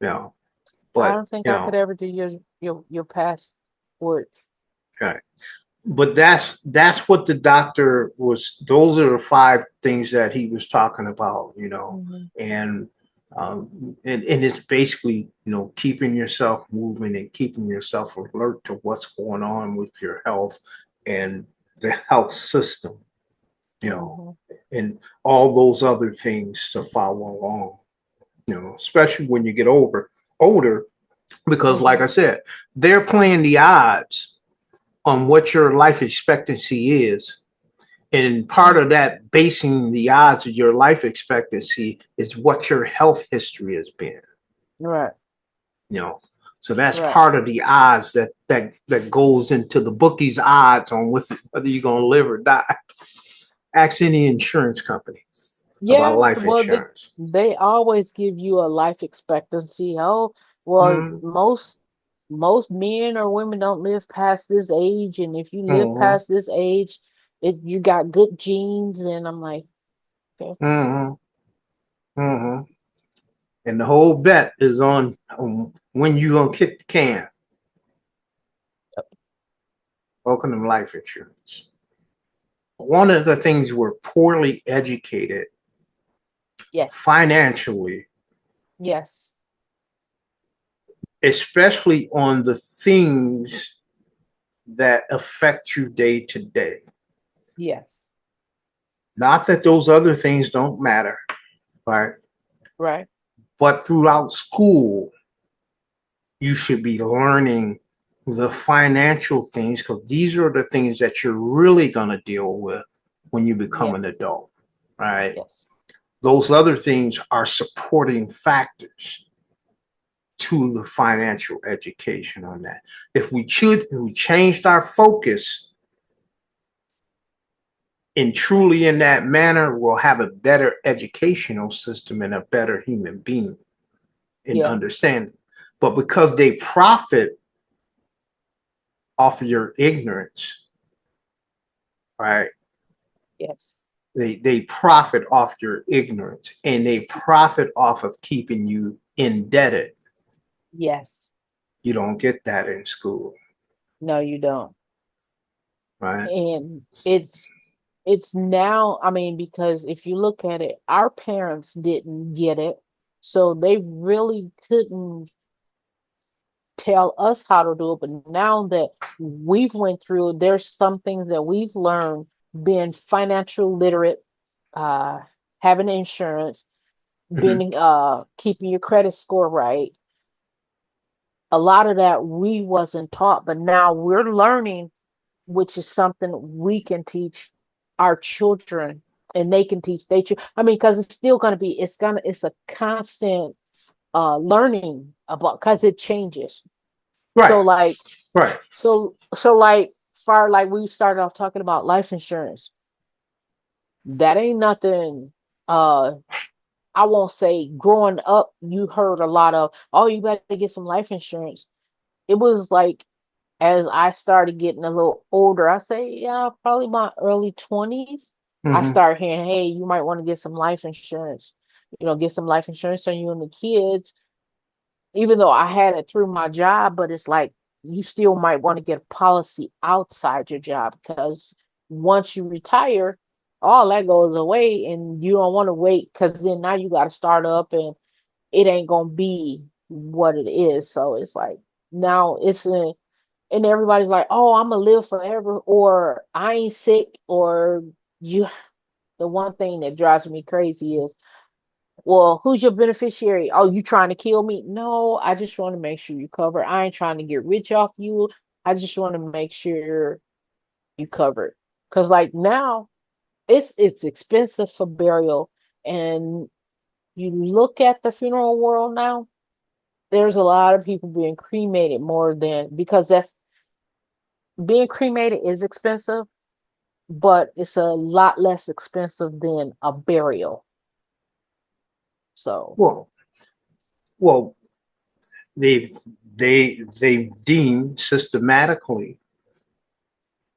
You know, I but don't think you I could know, ever do your past work. right. But that's what the doctor was. Those are the five things that he was talking about. You know, Mm-hmm. and and it's basically, you know, keeping yourself moving and keeping yourself alert to what's going on with your health and the health system, you know, Mm-hmm. and all those other things to follow along, you know, especially when you get older, because Mm-hmm. like I said, they're playing the odds on what your life expectancy is. And part of that basing the odds of your life expectancy is what your health history has been, Right. you know. So that's Right. part of the odds that goes into the bookie's odds on whether you're gonna live or die. Ask any insurance company about Yeah. life Well, insurance. they always give you a life expectancy. Oh, well, Mm-hmm. most men or women don't live past this age, and if you live Mm-hmm. past this age, you got good genes. And I'm like, okay, Mm-hmm. Mm-hmm. And the whole bet is on when you gonna kick the can. Welcome to life insurance. One of the things we're poorly educated yes, financially, yes, especially on the things that affect you day to day. yes, Not that those other things don't matter, right? right, But throughout school, you should be learning the financial things, because these are the things that you're really going to deal with when you become an yes, adult, right? yes, Those other things are supporting factors to the financial education on that. If we changed our focus and truly in that manner, we'll have a better educational system and a better human being in yeah, understanding. But because they profit off of your ignorance, right? yes, They profit off your ignorance, and they profit off of keeping you indebted. yes. You don't get that in school, No, you don't. right? And it's now, I mean, because if you look at it, our parents didn't get it, so they really couldn't tell us how to do it. But now that we've went through, there's some things that we've learned being financial literate, uh, having insurance, Mhm. being keeping your credit score right. A lot of that we wasn't taught, but now we're learning, which is something we can teach our children, and they can teach their children. I mean, because it's still going to be, it's a constant learning about, because it changes. So Right, like, right. like, far like we started off talking about life insurance. That ain't nothing. Uh, I won't say growing up you heard a lot of, oh, you better get some life insurance. It was like, as I started getting a little older, I say, yeah, probably my early 20s, I Hmm. started hearing, hey, you might want to get some life insurance. Get some life insurance on you and the kids. Even though I had it through my job, but it's like you still might want to get a policy outside your job, because once you retire, all that goes away, and you don't want to wait, because then now you got to start up, and it ain't gonna be what it is. So it's like now and everybody's like, "Oh, I'm gonna live forever," or "I ain't sick," or you. The one thing that drives me crazy is Well, who's your beneficiary? Oh, you trying to kill me? No, I just want to make sure you covered. I ain't trying to get rich off you. I just want to make sure you covered. Cause like now it's expensive for burial, and you look at the funeral world now, there's a lot of people being cremated more than because that's being cremated is expensive, but it's a lot less expensive than a burial. So, Well, well, they they deem systematically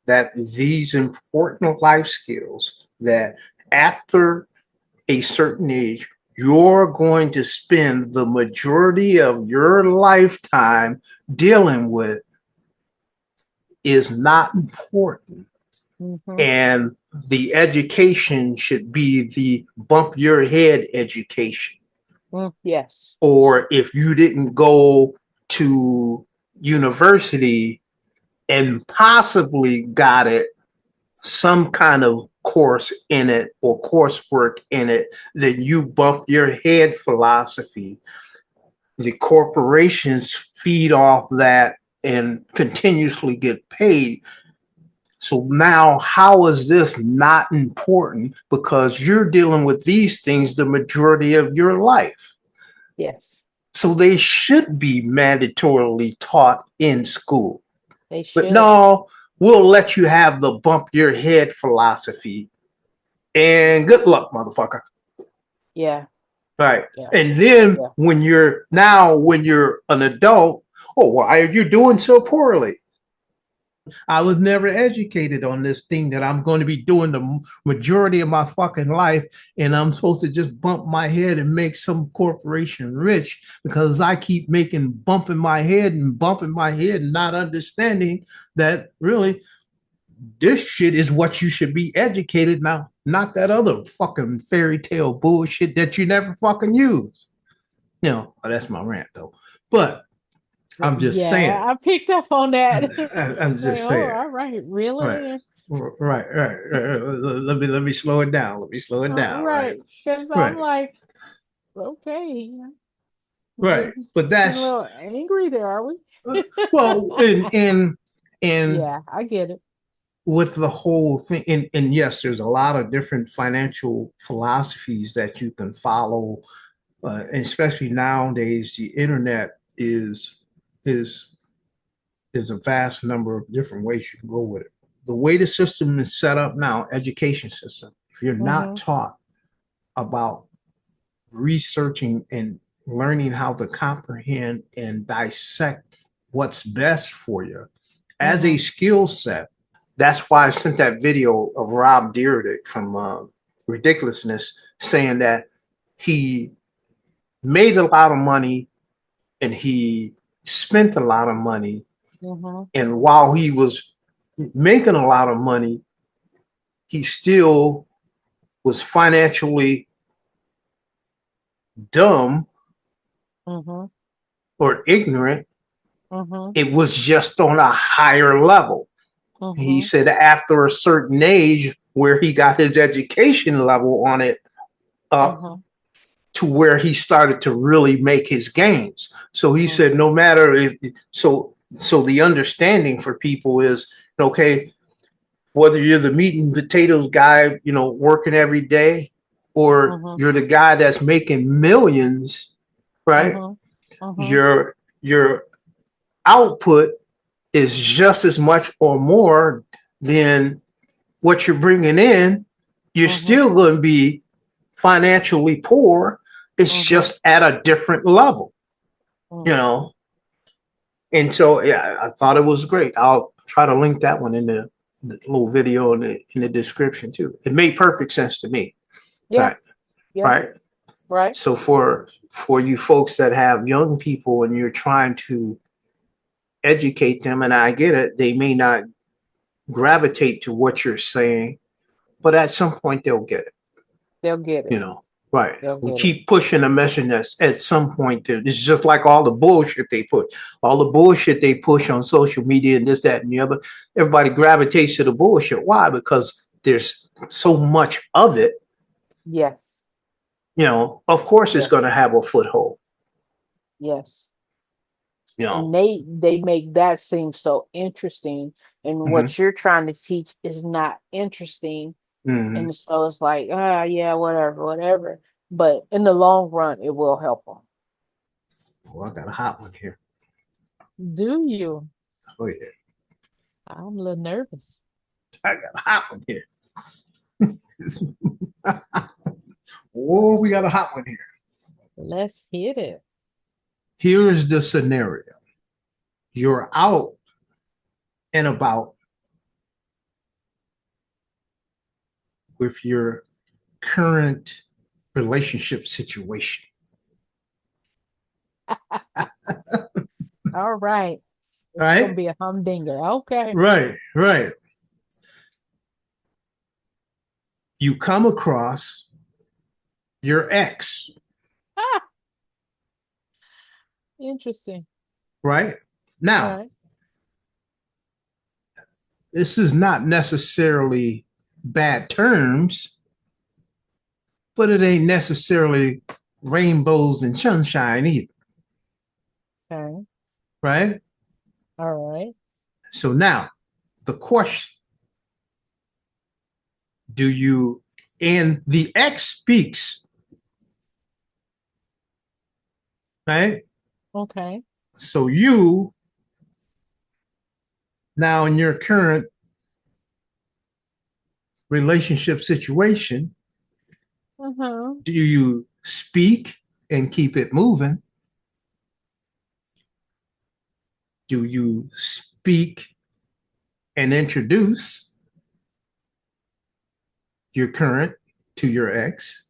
that these important life skills that after a certain age you're going to spend the majority of your lifetime dealing with is not important. hmm And the education should be the bump your head education. yes, Or if you didn't go to university and possibly got it, some kind of course in it or coursework in it, then you bump your head philosophy. The corporations feed off that and continuously get paid. So now, how is this not important? Because you're dealing with these things the majority of your life. yes, So they should be mandatorily taught in school. they But should. no, we'll let you have the bump your head philosophy. And good luck, motherfucker. Yeah, Right. yeah, And then yeah. when you're an adult, oh, why are you doing so poorly? I was never educated on this thing that I'm going to be doing the majority of my fucking life, and I'm supposed to just bump my head and make some corporation rich because I keep making bumping my head and not understanding that really this shit is what you should be educated now, not that other fucking fairy tale bullshit that you never fucking use. You know, that's my rant though. But I'm just saying. Yeah, I picked up on that. I'm Like, just oh, saying. all right, Right. really? Right. Let me slow it down. Let me slow it down. Right. Right. Because I'm Right. like, okay, Right. getting But getting a that's little angry there, are we? well, and Yeah, I get it. with the whole thing, and yes, there's a lot of different financial philosophies that you can follow, and especially nowadays, the internet is is a vast number of different ways you can go with it. The way the system is set up now, education system, if you're not Mm-hmm. taught about researching and learning how to comprehend and dissect what's best for you as a Mm-hmm. skill set. That's why I sent that video of Rob Dyrdek from Ridiculousness saying that he made a lot of money and he spent a lot of money. Mm-hmm. And while he was making a lot of money, he still was financially dumb Mm-hmm. or ignorant. Mm-hmm. It was just on a higher level. He Mm-hmm. said after a certain age, where he got his education level on it up Mm-hmm. to where he started to really make his gains. So he said, Mm-hmm. no matter if so the understanding for people is okay, whether you're the meat and potatoes guy, you know, working every day, or Mm-hmm. you're the guy that's making millions, right? Mm-hmm. Mm-hmm. Your output is just as much or more than what you're bringing in. You're Mm-hmm. still going to be financially poor. It's Mm-hmm. just at a different level, you Mm-hmm. know. And so, yeah, I thought it was great. I'll try to link that one in the little video in the description too. It made perfect sense to me. Yeah, Right. yeah, Right. right. So for you folks that have young people and you're trying to educate them, and I get it, they may not gravitate to what you're saying, but at some point they'll get it, They'll get you it. know. Right. They'll We get it. keep pushing a message that's at some point it's just like all the bullshit they put, all the bullshit they push on social media and this, that, and the other. Everybody gravitates to the bullshit. Why? Because there's so much of it Yes. of course it's Yes, going to have a foothold, yes. you And know. they make that seem so interesting, and Hmm. what you're trying to teach is not interesting, Hmm. and so it's like, ah, yeah, whatever, whatever. But in the long run, it will help them. Oh, I got a hot one here. Do you? Oh yeah, I'm a little nervous. I got a hot one here. Oh, we got a hot one here. Let's hit it. Here's the scenario. You're out and about with your current relationship situation, All right. It's gonna right? be a humdinger. Okay. Right, right. You come across your ex, Ah, interesting. right? All Now, right. this is not necessarily bad terms, but it ain't necessarily rainbows and sunshine either, Okay. right? All right. So now the question, do you, and the ex speaks, right? Okay. So you now in your current relationship situation, Uh-huh. do you speak and keep it moving? Do you speak and introduce your current to your ex?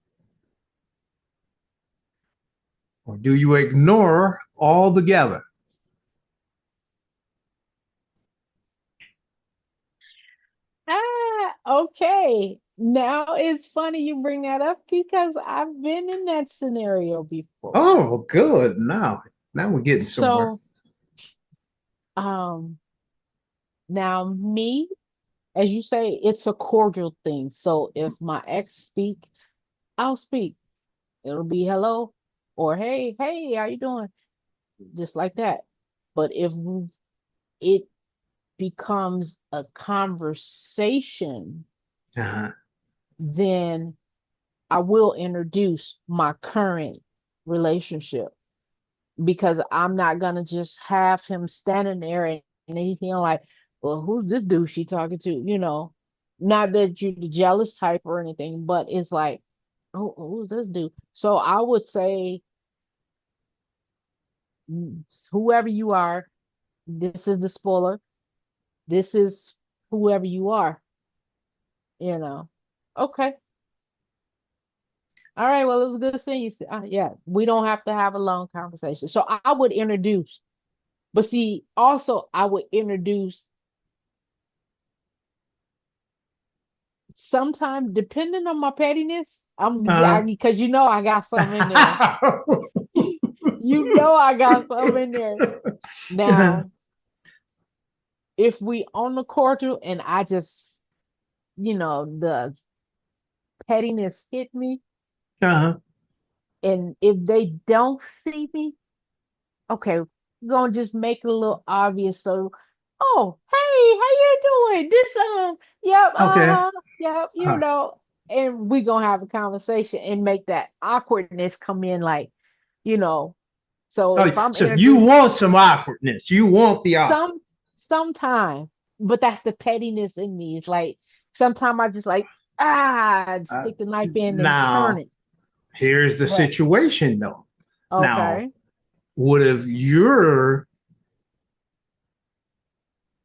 Or do you ignore altogether? Okay. Now it's funny you bring that up because I've been in that scenario before. Oh, good. Now we're getting somewhere. So, um, now me, as you say, it's a cordial thing. So if my ex speak, I'll speak. It'll be hello or hey, hey, how you doing? Just like that. But if it becomes a conversation, Uh-huh. then I will introduce my current relationship because I'm not gonna just have him standing there and he feeling like, well, who's this dude she talking to? Not that you're the jealous type or anything, but it's like, oh, who's this dude? So I would say, whoever you are, this is the spoiler. This is whoever you are, you know. Okay. All right. Well, it was good seeing you. Yeah, we don't have to have a long conversation. So I would introduce, but see, also I would introduce sometime depending on my pettiness. Uh-huh. Because I got some in there. I got some in there. Now, if we on the cordial and I just, the pettiness hit me, Uh-huh. and if they don't see me, okay, we're gonna just make it a little obvious. So, oh, hey, how you doing? Yep, Okay. uh-huh, yep, All and we gonna have a conversation and make that awkwardness come in, like, you know. So if right. I'm So you introduced want some awkwardness. You want the awkward. some sometime, but that's the pettiness in me. It's like sometimes I just like Uh, stick the knife in and turn now, it. here's the But situation though. Now, okay, what if you're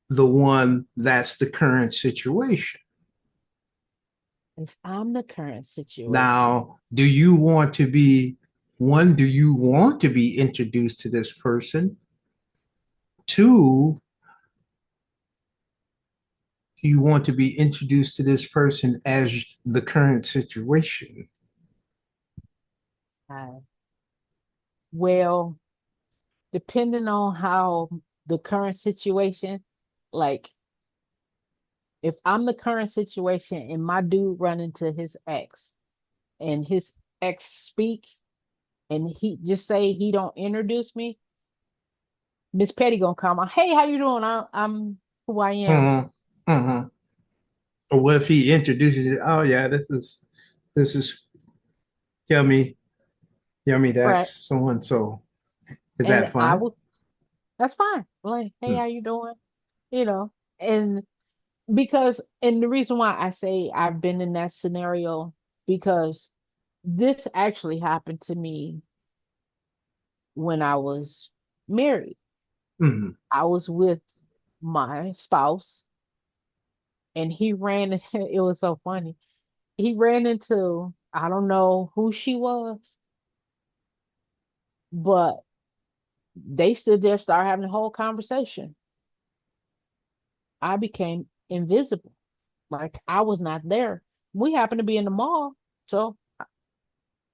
the one that's the current situation? if I'm the current situation. Now, do you want to be one? Do you want to be introduced to this person? Two, do you want to be introduced to this person as the current situation? Uh, well, depending on how the current situation, like if I'm the current situation and my dude run into his ex and his ex speak and he just say he don't introduce me, Miss Petty gonna come on. Hey, how you doing? I'm who I am. Uh-huh. Uh-huh. Or what if he introduces it? Oh yeah, this is yummy, yummy. Right. That's so and so. Is And that I fine? will. That's fine. Like, hey, Hmm. how you doing? You know, and because and the reason why I say I've been in that scenario because this actually happened to me when I was married. Hmm. I was with my spouse and he ran it was so funny. He ran into I don't know who she was, but they stood there, started having a whole conversation. I became invisible. Like I was not there. We happened to be in the mall. So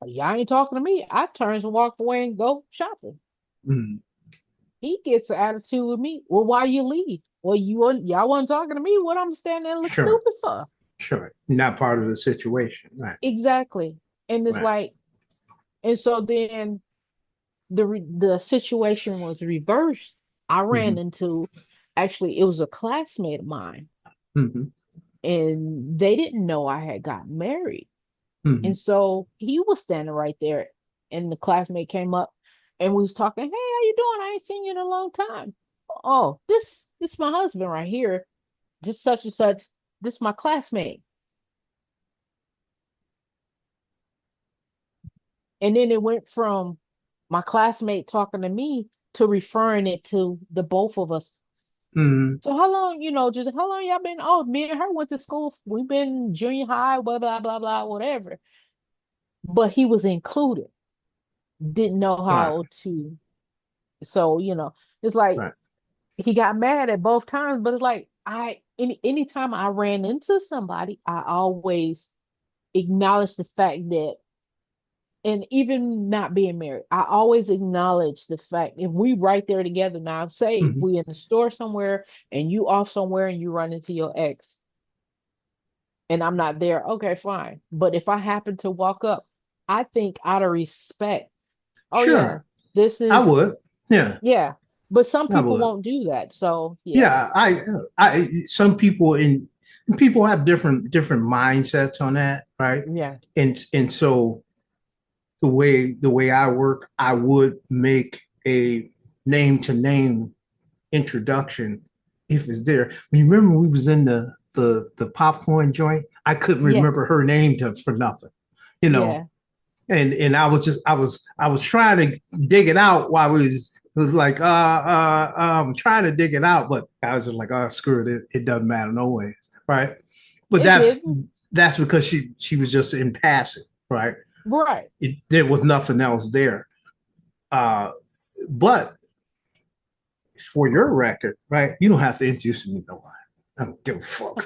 y'all ain't talking to me. I turns and walk away and go shopping. Hmm. He gets an attitude with me. Well, why you leave? Well, y'all wasn't talking to me. What I'm standing there look Sure, stupid for? sure. Not part of the situation. Right, Exactly. And it's right. like, and so then the situation was reversed. I ran Hmm. into actually it was a classmate of mine, Hmm. and they didn't know I had gotten married. Hmm. And so he was standing right there, and the classmate came up and we was talking, hey, how you doing? I ain't seen you in a long time. Oh, this my husband right here, just such and such. This my classmate. And then it went from my classmate talking to me to referring it to the both of us. Hmm. So how long, just how long y'all been? Oh, me and her went to school. We've been junior high, blah, blah, blah, blah, whatever. But he was included, didn't know Right, how to. So, it's like right. he got mad at both times, but it's like anytime I ran into somebody, I always acknowledge the fact that, and even not being married, I always acknowledge the fact if we right there together now, say if Hmm. we in the store somewhere and you off somewhere and you run into your ex and I'm not there, okay, fine. But if I happen to walk up, I think out of respect, oh yeah, Sure, this I is would. Yeah, yeah. But some I people would. won't do that. So yeah, Yeah, some people people have different mindsets on that, right? yeah. And so the way I work, I would make a name to name introduction if it's there. You remember we was in the popcorn joint? I couldn't Yeah, remember her name for nothing, you know. yeah. And I was trying to dig it out while it was like I'm trying to dig it out, but I was just like, oh screw it, it doesn't matter no way, right? But It that's didn't. that's because she was just in passing, right? Right. There was nothing else there. Uh, but for your record, right? You don't have to introduce me to nobody. I don't give a fuck.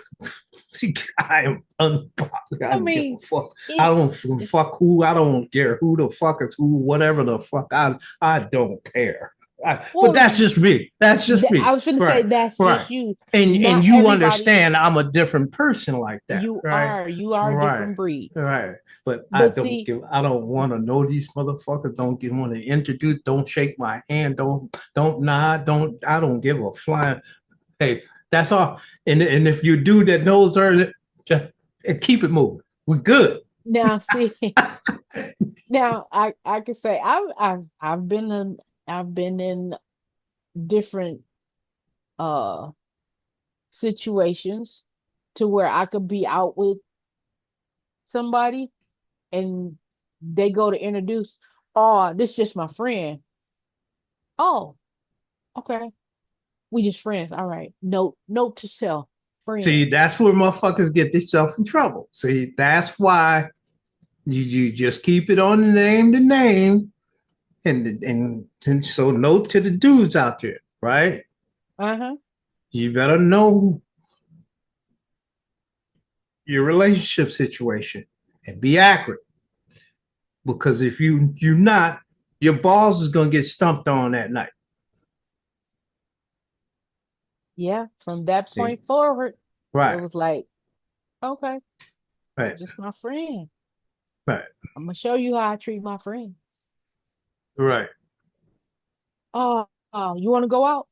See, I am unbothered. I I don't give mean, a fuck. I it. don't fuck who. I don't care who the fuck is who. Whatever the fuck. I don't care. But Well, that's just me. That's just I me. was going to say Right. that's Right. just you. And Not you everybody. understand I'm a different person like that. You Right. are. You are a Right. different breed. Right. But But see, I don't want to know these motherfuckers. Don't want to introduce. Don't shake my hand. Don't nod. I don't give a flying. Hey, that's all. And if you do that knows her, just keep it moving. We're good. now, see, now I can say I've been in different uh situations to where I could be out with somebody and they go to introduce, oh, this is just my friend. Oh, okay. We just friends. All right. Note to self. See, Friend. that's where motherfuckers get themselves in trouble. See, that's why you just keep it on the name to name, and so note to the dudes out there, right? Uh-huh. You better know your relationship situation and be accurate, because if you're not, your balls is gonna get stumped on that night. Yeah. From that See, point forward, it right, was like, okay, right. just my friend. Right. I'm gonna show you how I treat my friends. Right. Oh, you want to go out?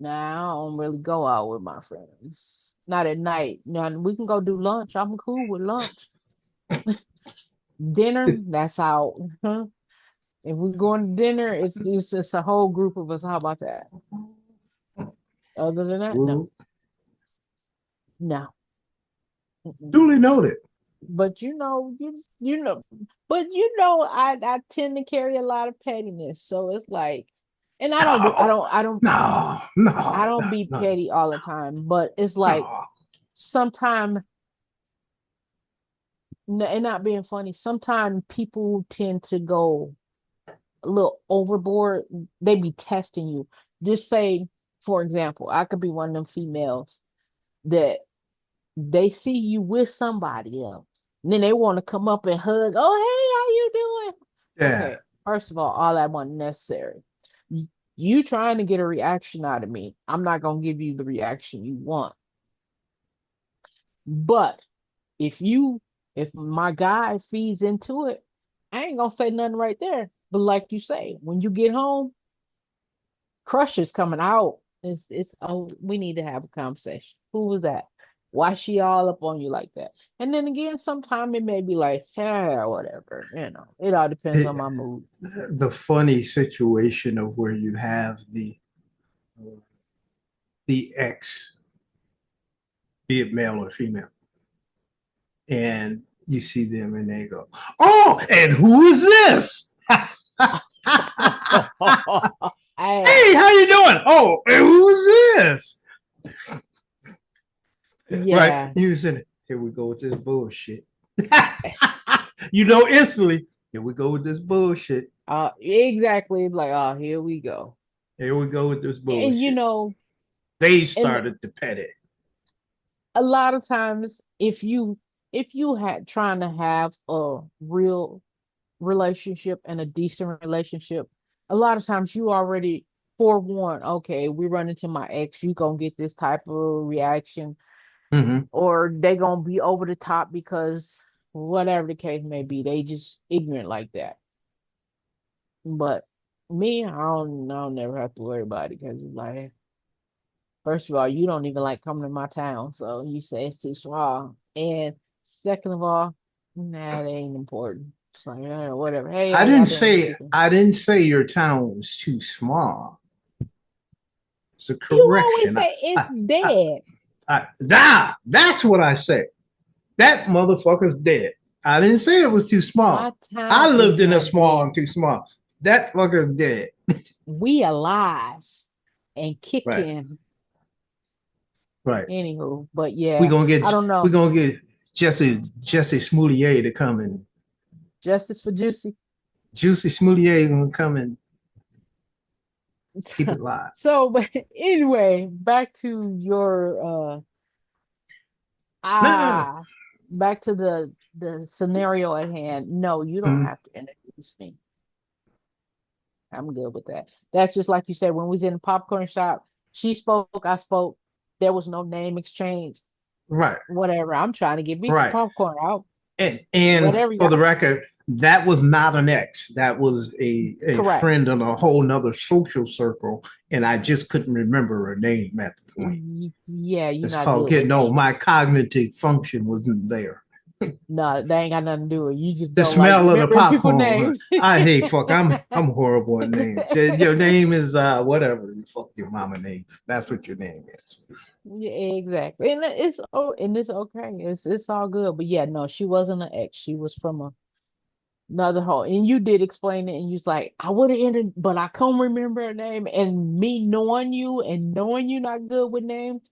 Nah, I don't really go out with my friends. Not at night. Now we can go do lunch. I'm cool with lunch. Dinner, that's out. Huh? If we're going to dinner, it's just a whole group of us. How about that? Other than that, no, Well, no. Mm-mm. duly noted. But I tend to carry a lot of pettiness. So it's like, and I don't do I No, don't I don't no, I no, don't no, be no, petty all the time. But it's like no. sometimes, and not being funny, sometimes people tend to go a little overboard. They be testing you. Just say, for example, I could be one of them females that they see you with somebody else. And then they want to come up and hug. Oh, hey, how you doing? Yeah. Okay, first of all that wasn't necessary. You trying to get a reaction out of me. I'm not gonna give you the reaction you want. But if you if my guy feeds into it, I ain't gonna say nothing right there. But like you say, when you get home, crush is coming out. It's oh, we need to have a conversation. Who was that? Why she all up on you like that? And then again, sometime it may be like, yeah, whatever. It all depends It, on my mood. the funny situation of where you have the ex, be it male or female, and you see them and they go, "Oh, and who is this?" I Hey, how you doing? Oh, and who is this? Right? yeah. You said, "Here we go with this bullshit." You know instantly. Here we go with this bullshit. Exactly. Like, oh, here we go. Here we go with this And bullshit. They and started to pet it. a lot of times if you had trying to have a real relationship and a decent relationship, a lot of times you already forewarned, okay, we run into my ex, you gonna get this type of reaction, Mm-hmm. or they gonna be over the top because whatever the case may be, they just ignorant like that. But me, I don't never have to worry about it because it's like, first of all, you don't even like coming to my town, so you say it's too small. And second of all, nah, that ain't important. It's like, whatever. Hey, how y'all doing? I didn't say your town was too small. It's a You always correction. say it's dead. That's what I said. That motherfucker's dead. I didn't say it was too My small. I town is lived in a not small dead. and too small. That fucker's dead. We alive and Right, kicking. right. Anywho, but We yeah, gonna I get don't we know. gonna get Jesse Smollett to come and Justice for Juicy. Juicy Smollett gonna come and keep it live. So, but anyway, back to your No. ah back to the scenario at hand. No, you don't Mm, have to introduce me. I'm good with that. That's just like you said when we was in the popcorn shop. She spoke, I spoke. There was no name exchange. right, Whatever. I'm trying to get me some right. popcorn out. And Whatever for y'all. the record, that was not an ex. That was a Correct. friend in a whole nother social circle, and I just couldn't remember her name at the point. Yeah, you're It's not called good with getting old. names. My cognitive function wasn't there. No, they ain't got nothing to do with it. You just The don't like smell of the remembering people popcorn. names. I hate fuck. I'm horrible at names. Your name is whatever. Fuck your mama name. That's what your name is. Yeah, exactly. And it's okay. It's all good. But yeah, no, she wasn't an ex. She was from another hole. And you did explain it and you was like, I would have entered, but I can't remember her name. And me knowing you and knowing you not good with names,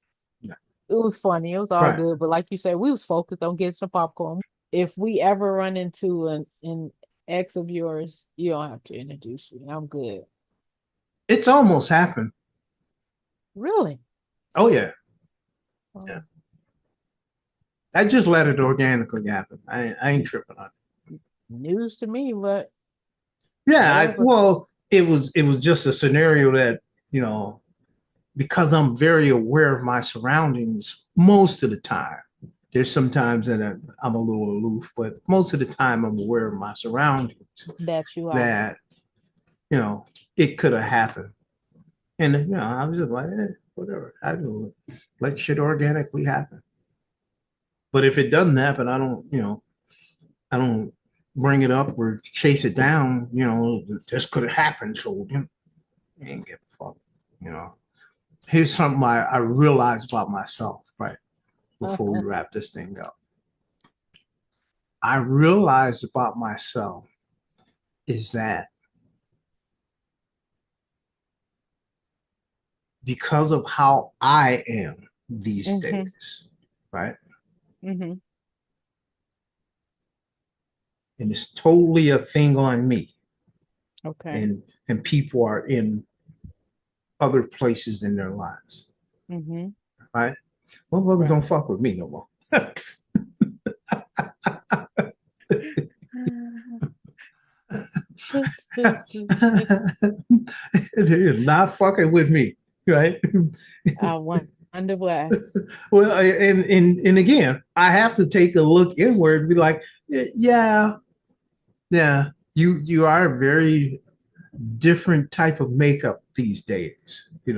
it was funny. It was all Right. good. But like you said, we was focused on getting some popcorn. If we ever run into an ex of yours, you don't have to introduce me. I'm good. It's almost happened. Really? Oh yeah. Yeah. Oh, I just let it organically happen. I ain't tripping on it. news to me, but Yeah, whatever. well, it was just a scenario that, you know, because I'm very aware of my surroundings most of the time. There's sometimes that I'm a little aloof, but most of the time I'm aware of my surroundings That you are. that, you know, it could have happened. And, I was just like, whatever. I do it. Let shit organically happen. But if it doesn't happen, I don't bring it up or chase it down. This could have happened. So, I ain't give a fuck. You know, here's something I realized about myself, right? Before we wrap this thing up. I realized about myself is that because of how I am these Mm-hmm. days, right? Mm-hmm. And it's totally a thing on me. Okay. And people are in other places in their lives, Mm-hmm. right? Motherfuckers don't Right. fuck with me no more. They're not fucking with me, right? I wonder why. Well, and again, I have to take a look inward and be like, yeah, yeah, you are a very different type of makeup these days, and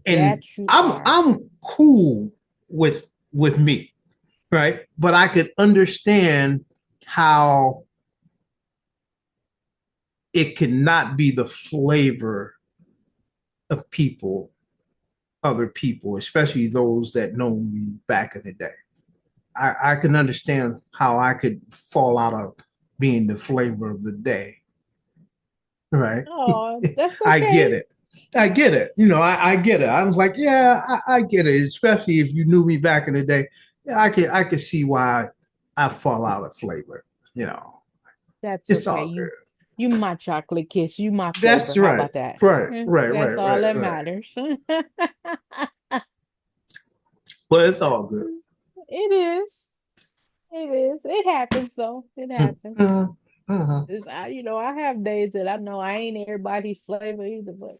That you I'm are. I'm cool with me, right? But I could understand how it cannot be the flavor of other people, especially those that know me back in the day. I can understand how I could fall out of being the flavor of the day, right? Oh, that's I get okay. it. I get it. I get it. I was like, yeah, I get it. Especially if you knew me back in the day, yeah, I could see why I fall out of flavor. You know, That's it's okay. all You good. you my chocolate kiss. You my flavor. That's How right. about that? Right. Right. That's Right. all Right. that Right. matters. But it's all good. It is. It is. It happens though. It happens. Mm-hmm. Mm-hmm. I have days that I know I ain't everybody's flavor either, but